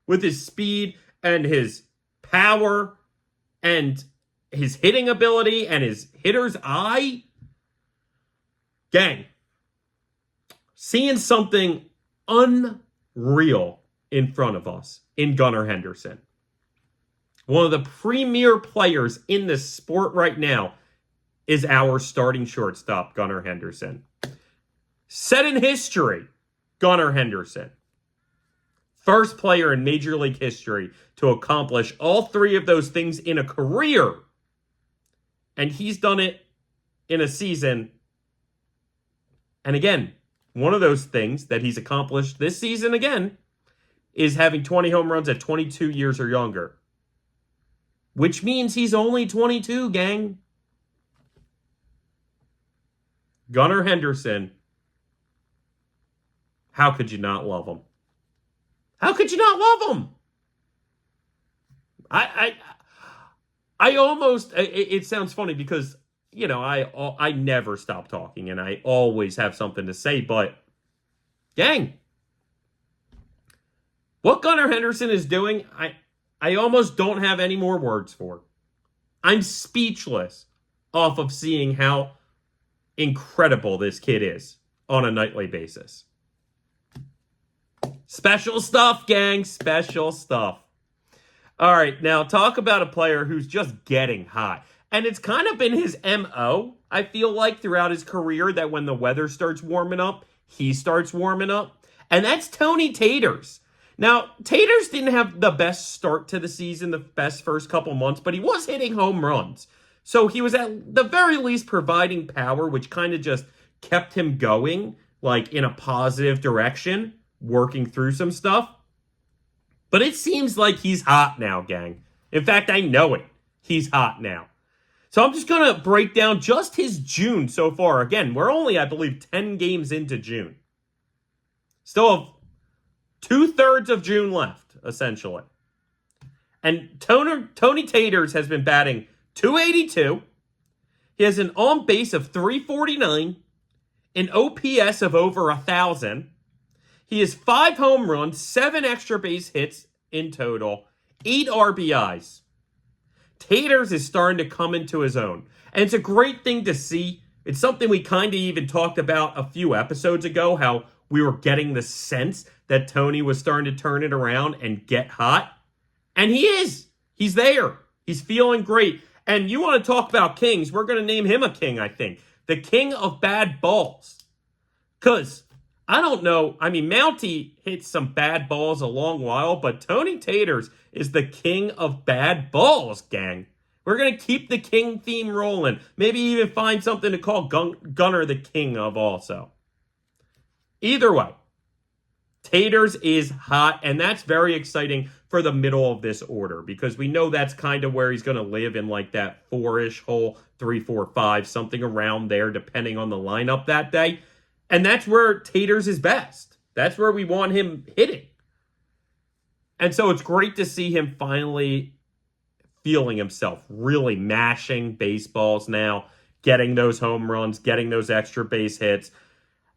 Speaker 2: With his speed and his power and his hitting ability and his hitter's eye. Gang, seeing something unreal in front of us in Gunnar Henderson. One of the premier players in this sport right now is our starting shortstop, Gunnar Henderson. Set in history, Gunnar Henderson. First player in Major League history to accomplish all 3 of those things in a career. And he's done it in a season. And again, one of those things that he's accomplished this season again is having 20 home runs at 22 years or younger. Which means he's only 22, gang. Gunnar Henderson. How could you not love him? How could you not love him? I almost, it sounds funny because, you know, I never stop talking and I always have something to say, but gang, what Gunnar Henderson is doing, I almost don't have any more words for. I'm speechless off of seeing how incredible this kid is on a nightly basis. Special stuff, gang. Special stuff. All right, now talk about a player who's just getting hot. And it's kind of been his MO, I feel like, throughout his career, that when the weather starts warming up, he starts warming up. And that's Tony Taters. Now, Taters didn't have the best start to the season, the best first couple months, but he was hitting home runs. So he was at the very least providing power, which kind of just kept him going, like in a positive direction, working through some stuff. But it seems like he's hot now, gang. In fact, I know it. He's hot now. So I'm just going to break down just his June so far. Again, we're only, I believe, 10 games into June. Still have 2/3 of June left, essentially. And Tony Taters has been batting .282. He has an on base of .349, an OPS of over 1,000. He has 5 home runs, 7 extra base hits in total, 8 RBIs. Taters is starting to come into his own. And it's a great thing to see. It's something we kind of even talked about a few episodes ago, how we were getting the sense that Tony was starting to turn it around and get hot. And he is. He's there. He's feeling great. And you want to talk about kings, we're going to name him a king, I think. The king of bad balls. Because, I don't know, I mean, Mountie hits some bad balls a long while, but Tony Taters is the king of bad balls, gang. We're going to keep the king theme rolling. Maybe even find something to call Gunnar the king of also. Either way, Taters is hot, and that's very exciting for the middle of this order because we know that's kind of where he's going to live in like that 4-ish hole, 3, 4, 5, something around there depending on the lineup that day. And that's where Taters is best. That's where we want him hitting. And so it's great to see him finally feeling himself, really mashing baseballs now, getting those home runs, getting those extra base hits.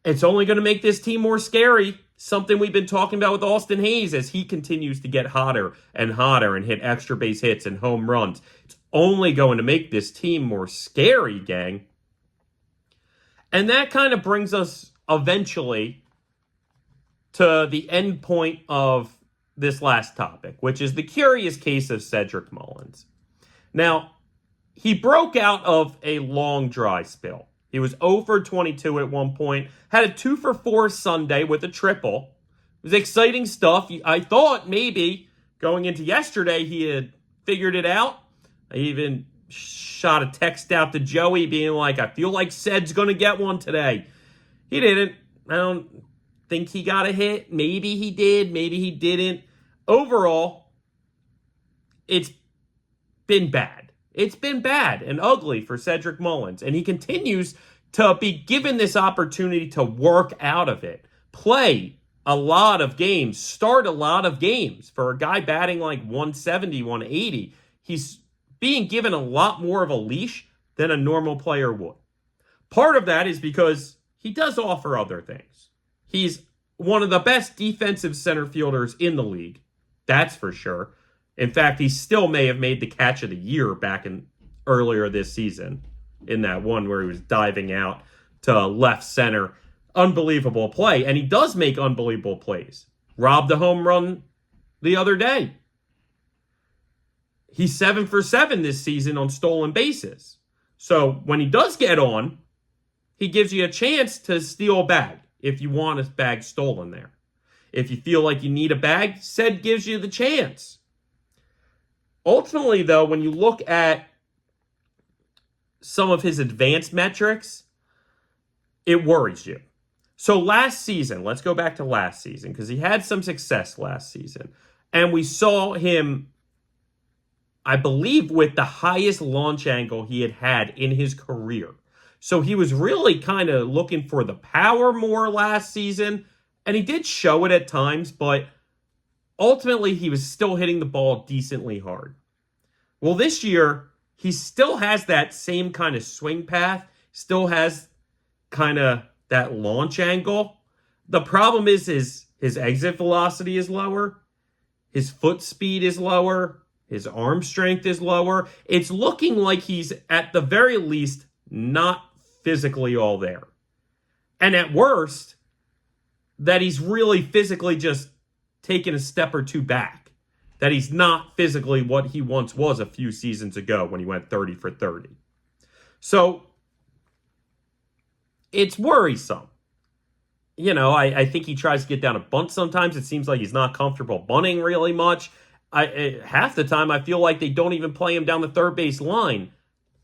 Speaker 2: It's only going to make this team more scary. Something we've been talking about with Austin Hayes as he continues to get hotter and hotter and hit extra base hits and home runs. It's only going to make this team more scary, gang. And that kind of brings us eventually to the end point of this last topic, which is the curious case of Cedric Mullins. Now, he broke out of a long dry spell. He was 0 for 22 at one point, had a 2 for 4 Sunday with a triple. It was exciting stuff. I thought maybe going into yesterday he had figured it out. I even shot a text out to Joey being like, I feel like Ced's going to get one today. He didn't. I don't think he got a hit. Maybe he did. Maybe he didn't. Overall, it's been bad. It's been bad and ugly for Cedric Mullins, and he continues to be given this opportunity to work out of it, play a lot of games, start a lot of games. For a guy batting like 170, 180, he's being given a lot more of a leash than a normal player would. Part of that is because he does offer other things. He's one of the best defensive center fielders in the league, that's for sure. In fact, he still may have made the catch of the year back in earlier this season in that one where he was diving out to left center. Unbelievable play. And he does make unbelievable plays. Robbed a home run the other day. He's 7 for 7 this season on stolen bases. So when he does get on, he gives you a chance to steal a bag if you want a bag stolen there. If you feel like you need a bag, Ced gives you the chance. Ultimately, though, when you look at some of his advanced metrics, it worries you. So last season, let's go back to last season, because he had some success last season. And we saw him, I believe, with the highest launch angle he had had in his career. So he was really kind of looking for the power more last season. And he did show it at times, but ultimately he was still hitting the ball decently hard. Well, this year, he still has that same kind of swing path, still has kind of that launch angle. The problem is his exit velocity is lower, his foot speed is lower, his arm strength is lower. It's looking like he's, at the very least, not physically all there. And at worst, that he's really physically just taken a step or two back. That he's not physically what he once was a few seasons ago when he went 30 for 30. So, it's worrisome. You know, I think he tries to get down a bunt sometimes. It seems like he's not comfortable bunting really much. Half the time, I feel like they don't even play him down the third base line.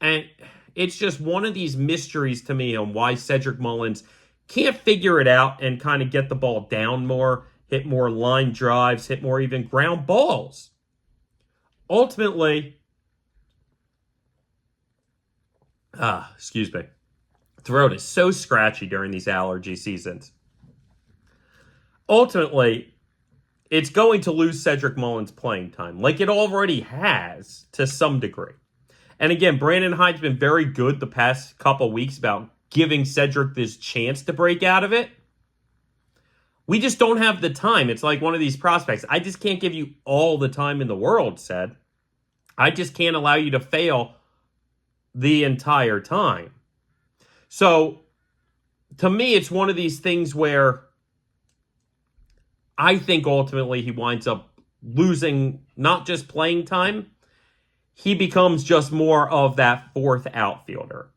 Speaker 2: And it's just one of these mysteries to me on why Cedric Mullins can't figure it out and kind of get the ball down more, hit more line drives, hit more even ground balls. Ultimately, excuse me, throat is so scratchy during these allergy seasons. Ultimately, it's going to lose Cedric Mullins playing time, like it already has to some degree. And again, Brandon Hyde's been very good the past couple weeks about giving Cedric this chance to break out of it. We just don't have the time. It's like one of these prospects. I just can't give you all the time in the world, said. I just can't allow you to fail the entire time. So, to me, it's one of these things where I think ultimately he winds up losing not just playing time, he becomes just more of that fourth outfielder.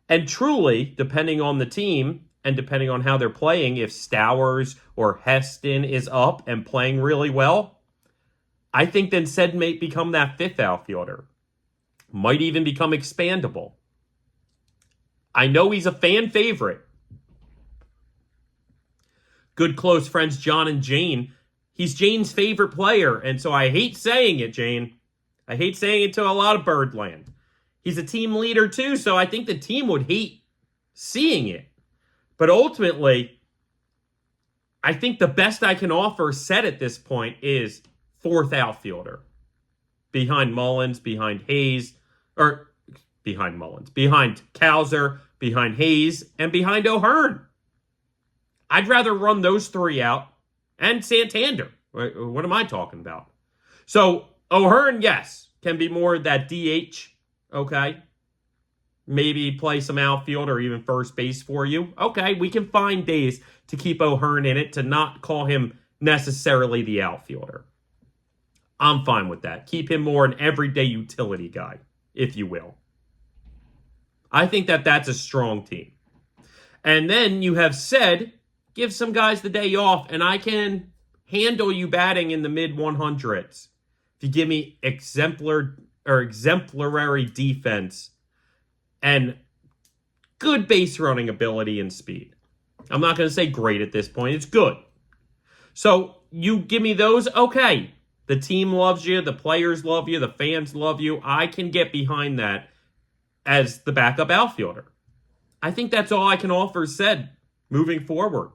Speaker 2: And truly, depending on the team and depending on how they're playing, if Stowers or Heston is up and playing really well, I think then Ced may become that fifth outfielder. Might even become expandable. I know he's a fan favorite. Good close friends John and Jane. He's Jane's favorite player, and so I hate saying it, Jane. I hate saying it to a lot of Birdland. He's a team leader too, so I think the team would hate seeing it. But ultimately, I think the best I can offer Ced at this point is fourth outfielder. Behind Mullins, behind Hayes, or behind Mullins, behind Cowser, behind Hayes, and behind Ohearn. I'd rather run those three out and Santander. What am I talking about? So Ohearn, yes, can be more that DH, okay? Maybe play some outfield or even first base for you. Okay, we can find days to keep Ohearn in it, to not call him necessarily the outfielder. I'm fine with that. Keep him more an everyday utility guy, if you will. I think that that's a strong team. And then you have Ced, give some guys the day off, and I can handle you batting in the mid-100s. If you give me exemplary defense and good base running ability and speed. I'm not going to say great at this point. It's good. So you give me those, okay. The team loves you. The players love you. The fans love you. I can get behind that as the backup outfielder. I think that's all I can offer Ced moving forward.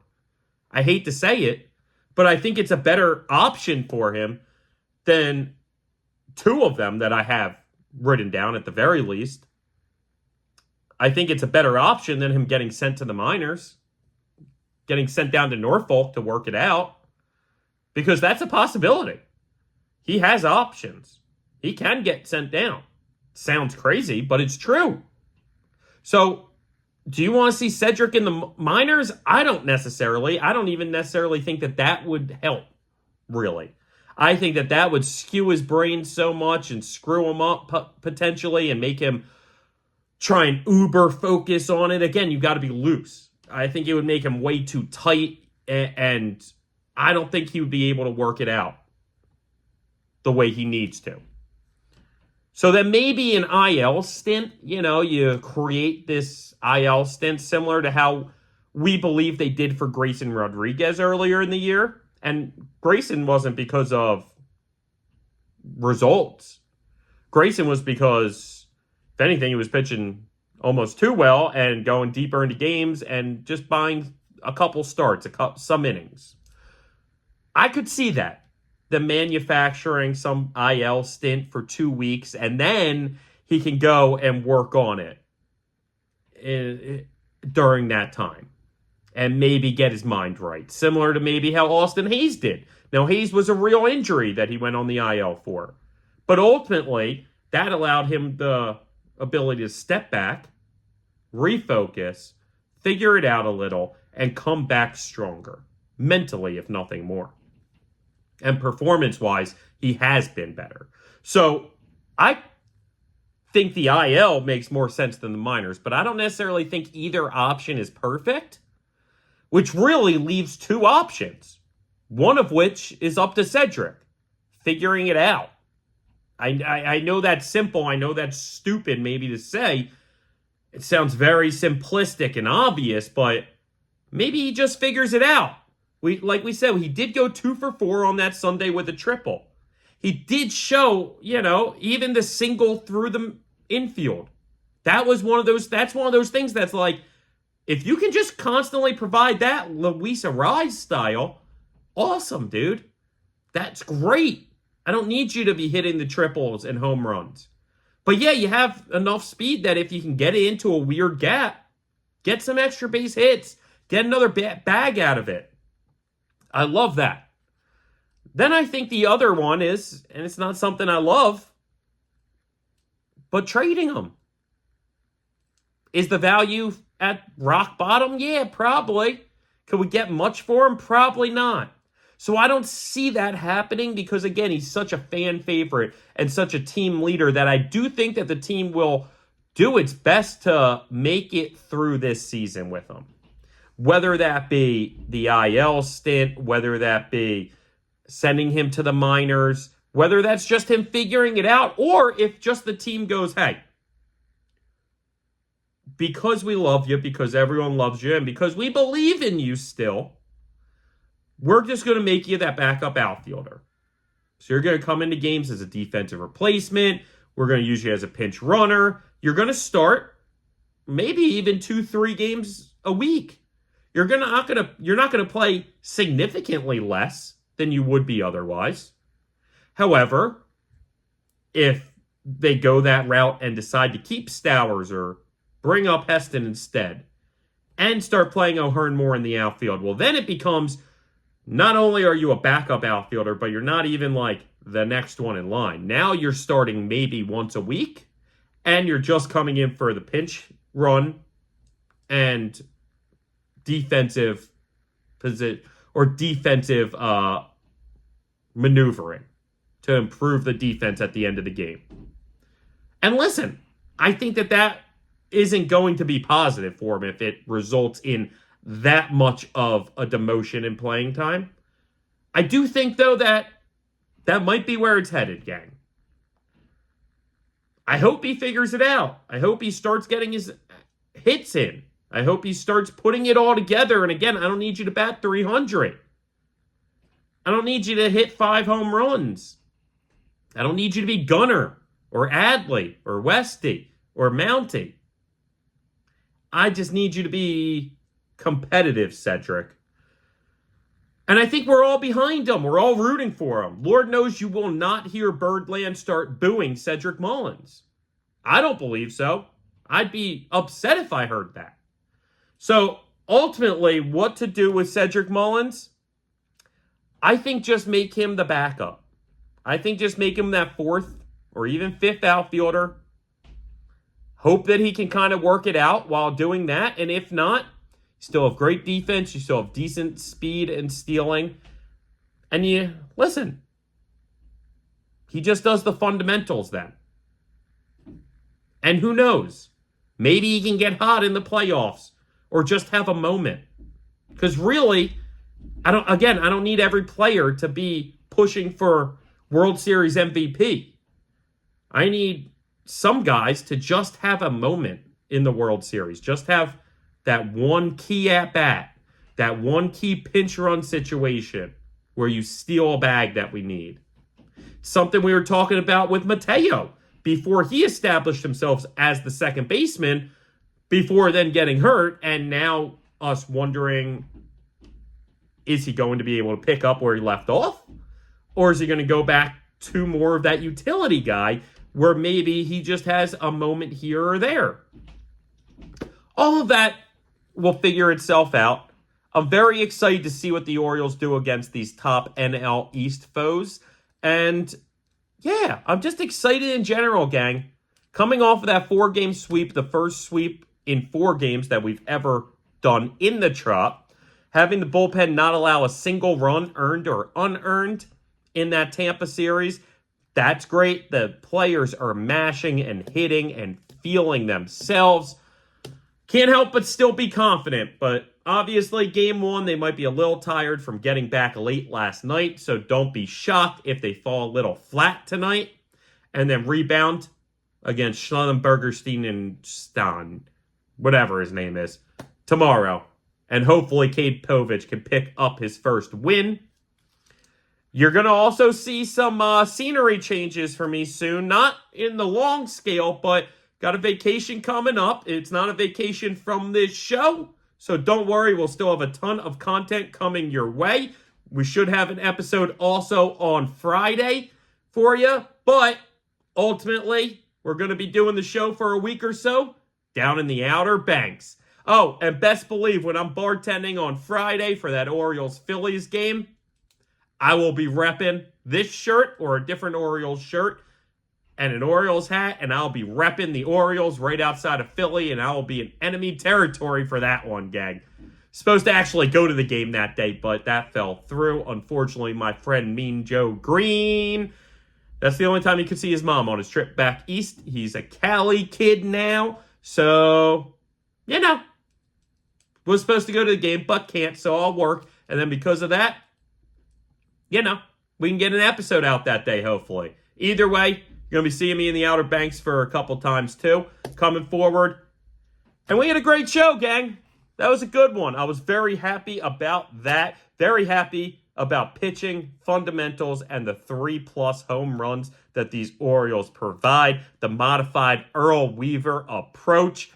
Speaker 2: I hate to say it, but I think it's a better option for him than two of them that I have written down at the very least. I think it's a better option than him getting sent to the minors, getting sent down to Norfolk to work it out, because that's a possibility. He has options. He can get sent down. Sounds crazy, but it's true. So, do you want to see Cedric in the minors? I don't necessarily. I don't even necessarily think that that would help, really. I think that that would skew his brain so much and screw him up potentially and make him try and uber focus on it. Again, you got to be loose. I think it would make him way too tight, and I don't think he would be able to work it out the way he needs to. So then maybe an IL stint, you create this IL stint similar to how we believe they did for Grayson Rodriguez earlier in the year. And Grayson wasn't because of results. Grayson was because, if anything, he was pitching almost too well and going deeper into games and just buying a couple starts, some innings. I could see that. The manufacturing some IL stint for 2 weeks, and then he can go and work on it during that time and maybe get his mind right. Similar to maybe how Austin Hayes did. Now, Hayes was a real injury that he went on the IL for. But ultimately, that allowed him the ability to step back, refocus, figure it out a little, and come back stronger. Mentally, if nothing more. And performance-wise, he has been better. So I think the IL makes more sense than the minors, but I don't necessarily think either option is perfect, which really leaves two options, one of which is up to Cedric, figuring it out. I know that's simple. I know that's stupid maybe to say. It sounds very simplistic and obvious, but maybe he just figures it out. Like we said, he did go 2 for 4 on that Sunday with a triple. He did show, even the single through the infield. That's one of those things that's like, if you can just constantly provide that Luis Arraez style, awesome, dude. That's great. I don't need you to be hitting the triples and home runs. But yeah, you have enough speed that if you can get it into a weird gap, get some extra base hits, get another bag out of it. I love that. Then I think the other one is, and it's not something I love, but trading them. Is the value at rock bottom? Yeah, probably. Could we get much for him? Probably not. So I don't see that happening because, again, he's such a fan favorite and such a team leader that I do think that the team will do its best to make it through this season with him. Whether that be the IL stint, whether that be sending him to the minors, whether that's just him figuring it out, or if just the team goes, hey, because we love you, because everyone loves you, and because we believe in you still, we're just going to make you that backup outfielder. So you're going to come into games as a defensive replacement. We're going to use you as a pinch runner. You're going to start maybe even 2-3 games a week. You're not going to play significantly less than you would be otherwise. However, if they go that route and decide to keep Stowers or bring up Heston instead and start playing Ohearn more in the outfield, well, then it becomes not only are you a backup outfielder, but you're not even like the next one in line. Now you're starting maybe once a week, and you're just coming in for the pinch run and defensive position or defensive maneuvering to improve the defense at the end of the game. And listen, I think that isn't going to be positive for him if it results in that much of a demotion in playing time. I do think, though, that might be where it's headed, gang. I hope he figures it out. I hope he starts getting his hits in. I hope he starts putting it all together. And again, I don't need you to bat 300. I don't need you to hit 5 home runs. I don't need you to be Gunnar or Adley or Westy or Mounty. I just need you to be competitive, Cedric. And I think we're all behind him. We're all rooting for him. Lord knows you will not hear Birdland start booing Cedric Mullins. I don't believe so. I'd be upset if I heard that. So, ultimately, what to do with Cedric Mullins? I think just make him the backup. I think just make him that 4th or even 5th outfielder. Hope that he can kind of work it out while doing that. And if not, you still have great defense. You still have decent speed and stealing. And listen, he just does the fundamentals then. And who knows? Maybe he can get hot in the playoffs or just have a moment. Because really, I don't need every player to be pushing for World Series MVP. I need some guys to just have a moment in the World Series. Just have that one key at bat, that one key pinch run situation where you steal a bag that we need. Something we were talking about with Mateo before he established himself as the second baseman before then getting hurt, and now us wondering, is he going to be able to pick up where he left off? Or is he going to go back to more of that utility guy where maybe he just has a moment here or there? All of that will figure itself out. I'm very excited to see what the Orioles do against these top NL East foes. And yeah, I'm just excited in general, gang. Coming off of that 4-game sweep, the first sweep in 4 games that we've ever done in the Trop, having the bullpen not allow a single run, earned or unearned, in that Tampa series, that's great. The players are mashing and hitting and feeling themselves. Can't help but still be confident, but obviously game 1, they might be a little tired from getting back late last night, so don't be shocked if they fall a little flat tonight, and then rebound against Schellenbergerstein and Stan, whatever his name is, tomorrow. And hopefully Cade Povich can pick up his first win. You're going to also see some scenery changes for me soon. Not in the long scale, but got a vacation coming up. It's not a vacation from this show, so don't worry. We'll still have a ton of content coming your way. We should have an episode also on Friday for you, but ultimately, we're going to be doing the show for a week or so down in the Outer Banks. Oh, and best believe when I'm bartending on Friday for that Orioles-Phillies game, I will be repping this shirt or a different Orioles shirt and an Orioles hat, and I'll be repping the Orioles right outside of Philly, and I will be in enemy territory for that one, gang. Supposed to actually go to the game that day, but that fell through. Unfortunately, my friend Mean Joe Green, that's the only time he could see his mom on his trip back east. He's a Cali kid now, so, was supposed to go to the game, but can't, so I'll work. And then because of that, we can get an episode out that day, hopefully. Either way, you're going to be seeing me in the Outer Banks for a couple times, too, coming forward. And we had a great show, gang. That was a good one. I was very happy about that. Very happy about pitching, fundamentals, and the 3+ home runs that these Orioles provide. The modified Earl Weaver approach.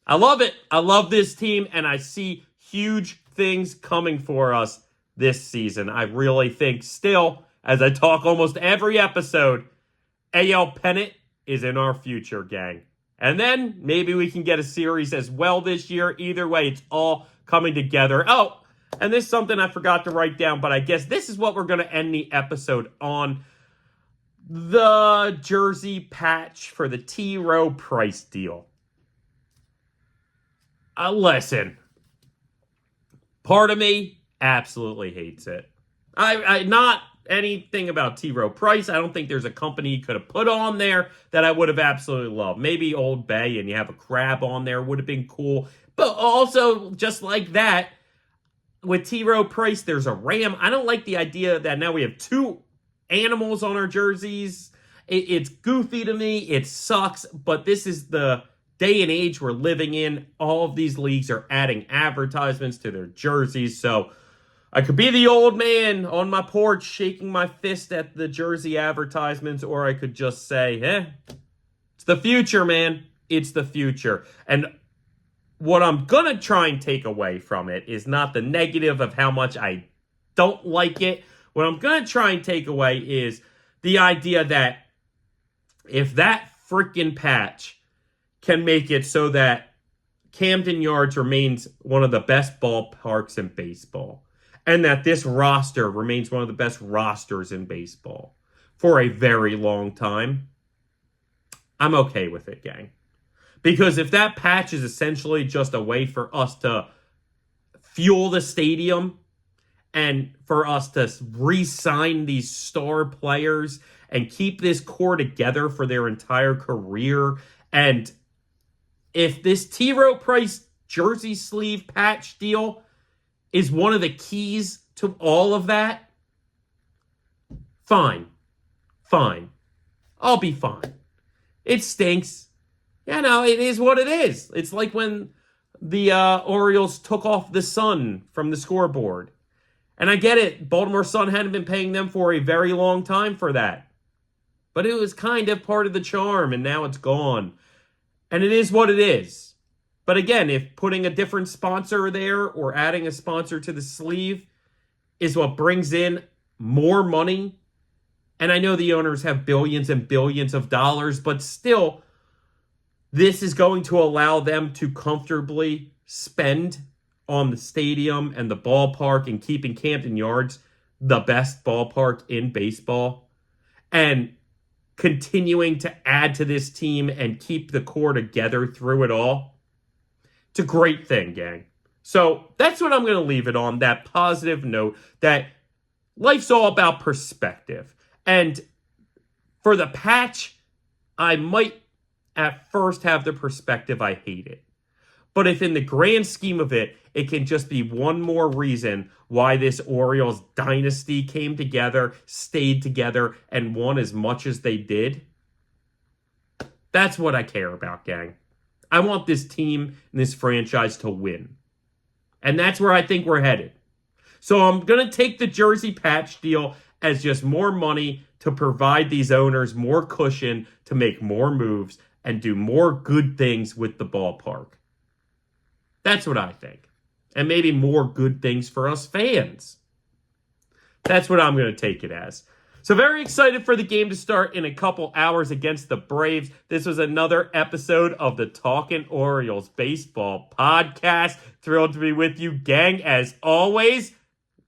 Speaker 2: I love it. I love this team, and I see huge things coming for us this season. I really think still, as I talk almost every episode, AL pennant is in our future, gang. And then maybe we can get a series as well this year. Either way, it's all coming together. Oh, and this is something I forgot to write down, but I guess this is what we're going to end the episode on. The jersey patch for the T. Rowe Price deal. Listen, part of me absolutely hates it. I not anything about T. Rowe Price. I don't think there's a company you could have put on there that I would have absolutely loved. Maybe Old Bay and you have a crab on there would have been cool. But also, just like that, with T. Rowe Price, there's a ram. I don't like the idea that now we have two animals on our jerseys. It's goofy to me. It sucks. But this is the day and age we're living in. All of these leagues are adding advertisements to their jerseys. So I could be the old man on my porch shaking my fist at the jersey advertisements, or I could just say, it's the future, man. It's the future. And what I'm going to try and take away from it is not the negative of how much I don't like it. What I'm going to try and take away is the idea that if that freaking patch can make it so that Camden Yards remains one of the best ballparks in baseball, and that this roster remains one of the best rosters in baseball for a very long time, I'm okay with it, gang. Because if that patch is essentially just a way for us to fuel the stadium and for us to re-sign these star players and keep this core together for their entire career, and if this T. Rowe Price jersey sleeve patch deal is one of the keys to all of that, fine. I'll be fine. It stinks. It is what it is. It's like when the Orioles took off the sun from the scoreboard. And I get it. Baltimore Sun hadn't been paying them for a very long time for that. But it was kind of part of the charm, and now it's gone. And it is what it is. But again, if putting a different sponsor there or adding a sponsor to the sleeve is what brings in more money, and I know the owners have billions and billions of dollars, but still, this is going to allow them to comfortably spend on the stadium and the ballpark and keeping Camden Yards the best ballpark in baseball, and continuing to add to this team and keep the core together through it all. It's a great thing, gang. So that's what I'm going to leave it on, that positive note that life's all about perspective. And for the patch, I might at first have the perspective I hate it. But if in the grand scheme of it, it can just be one more reason why this Orioles dynasty came together, stayed together, and won as much as they did, that's what I care about, gang. I want this team and this franchise to win. And that's where I think we're headed. So I'm going to take the jersey patch deal as just more money to provide these owners more cushion to make more moves and do more good things with the ballpark. That's what I think. And maybe more good things for us fans. That's what I'm going to take it as. So very excited for the game to start in a couple hours against the Braves. This was another episode of the Talkin Orioles baseball podcast. Thrilled to be with you, gang, as always.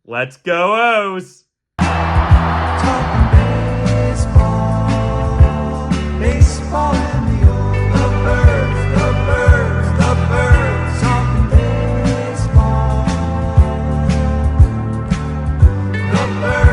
Speaker 2: Let's go, O's!
Speaker 1: Talking baseball, baseball and the O's. The birds, the birds, the birds. Talking baseball, the birds.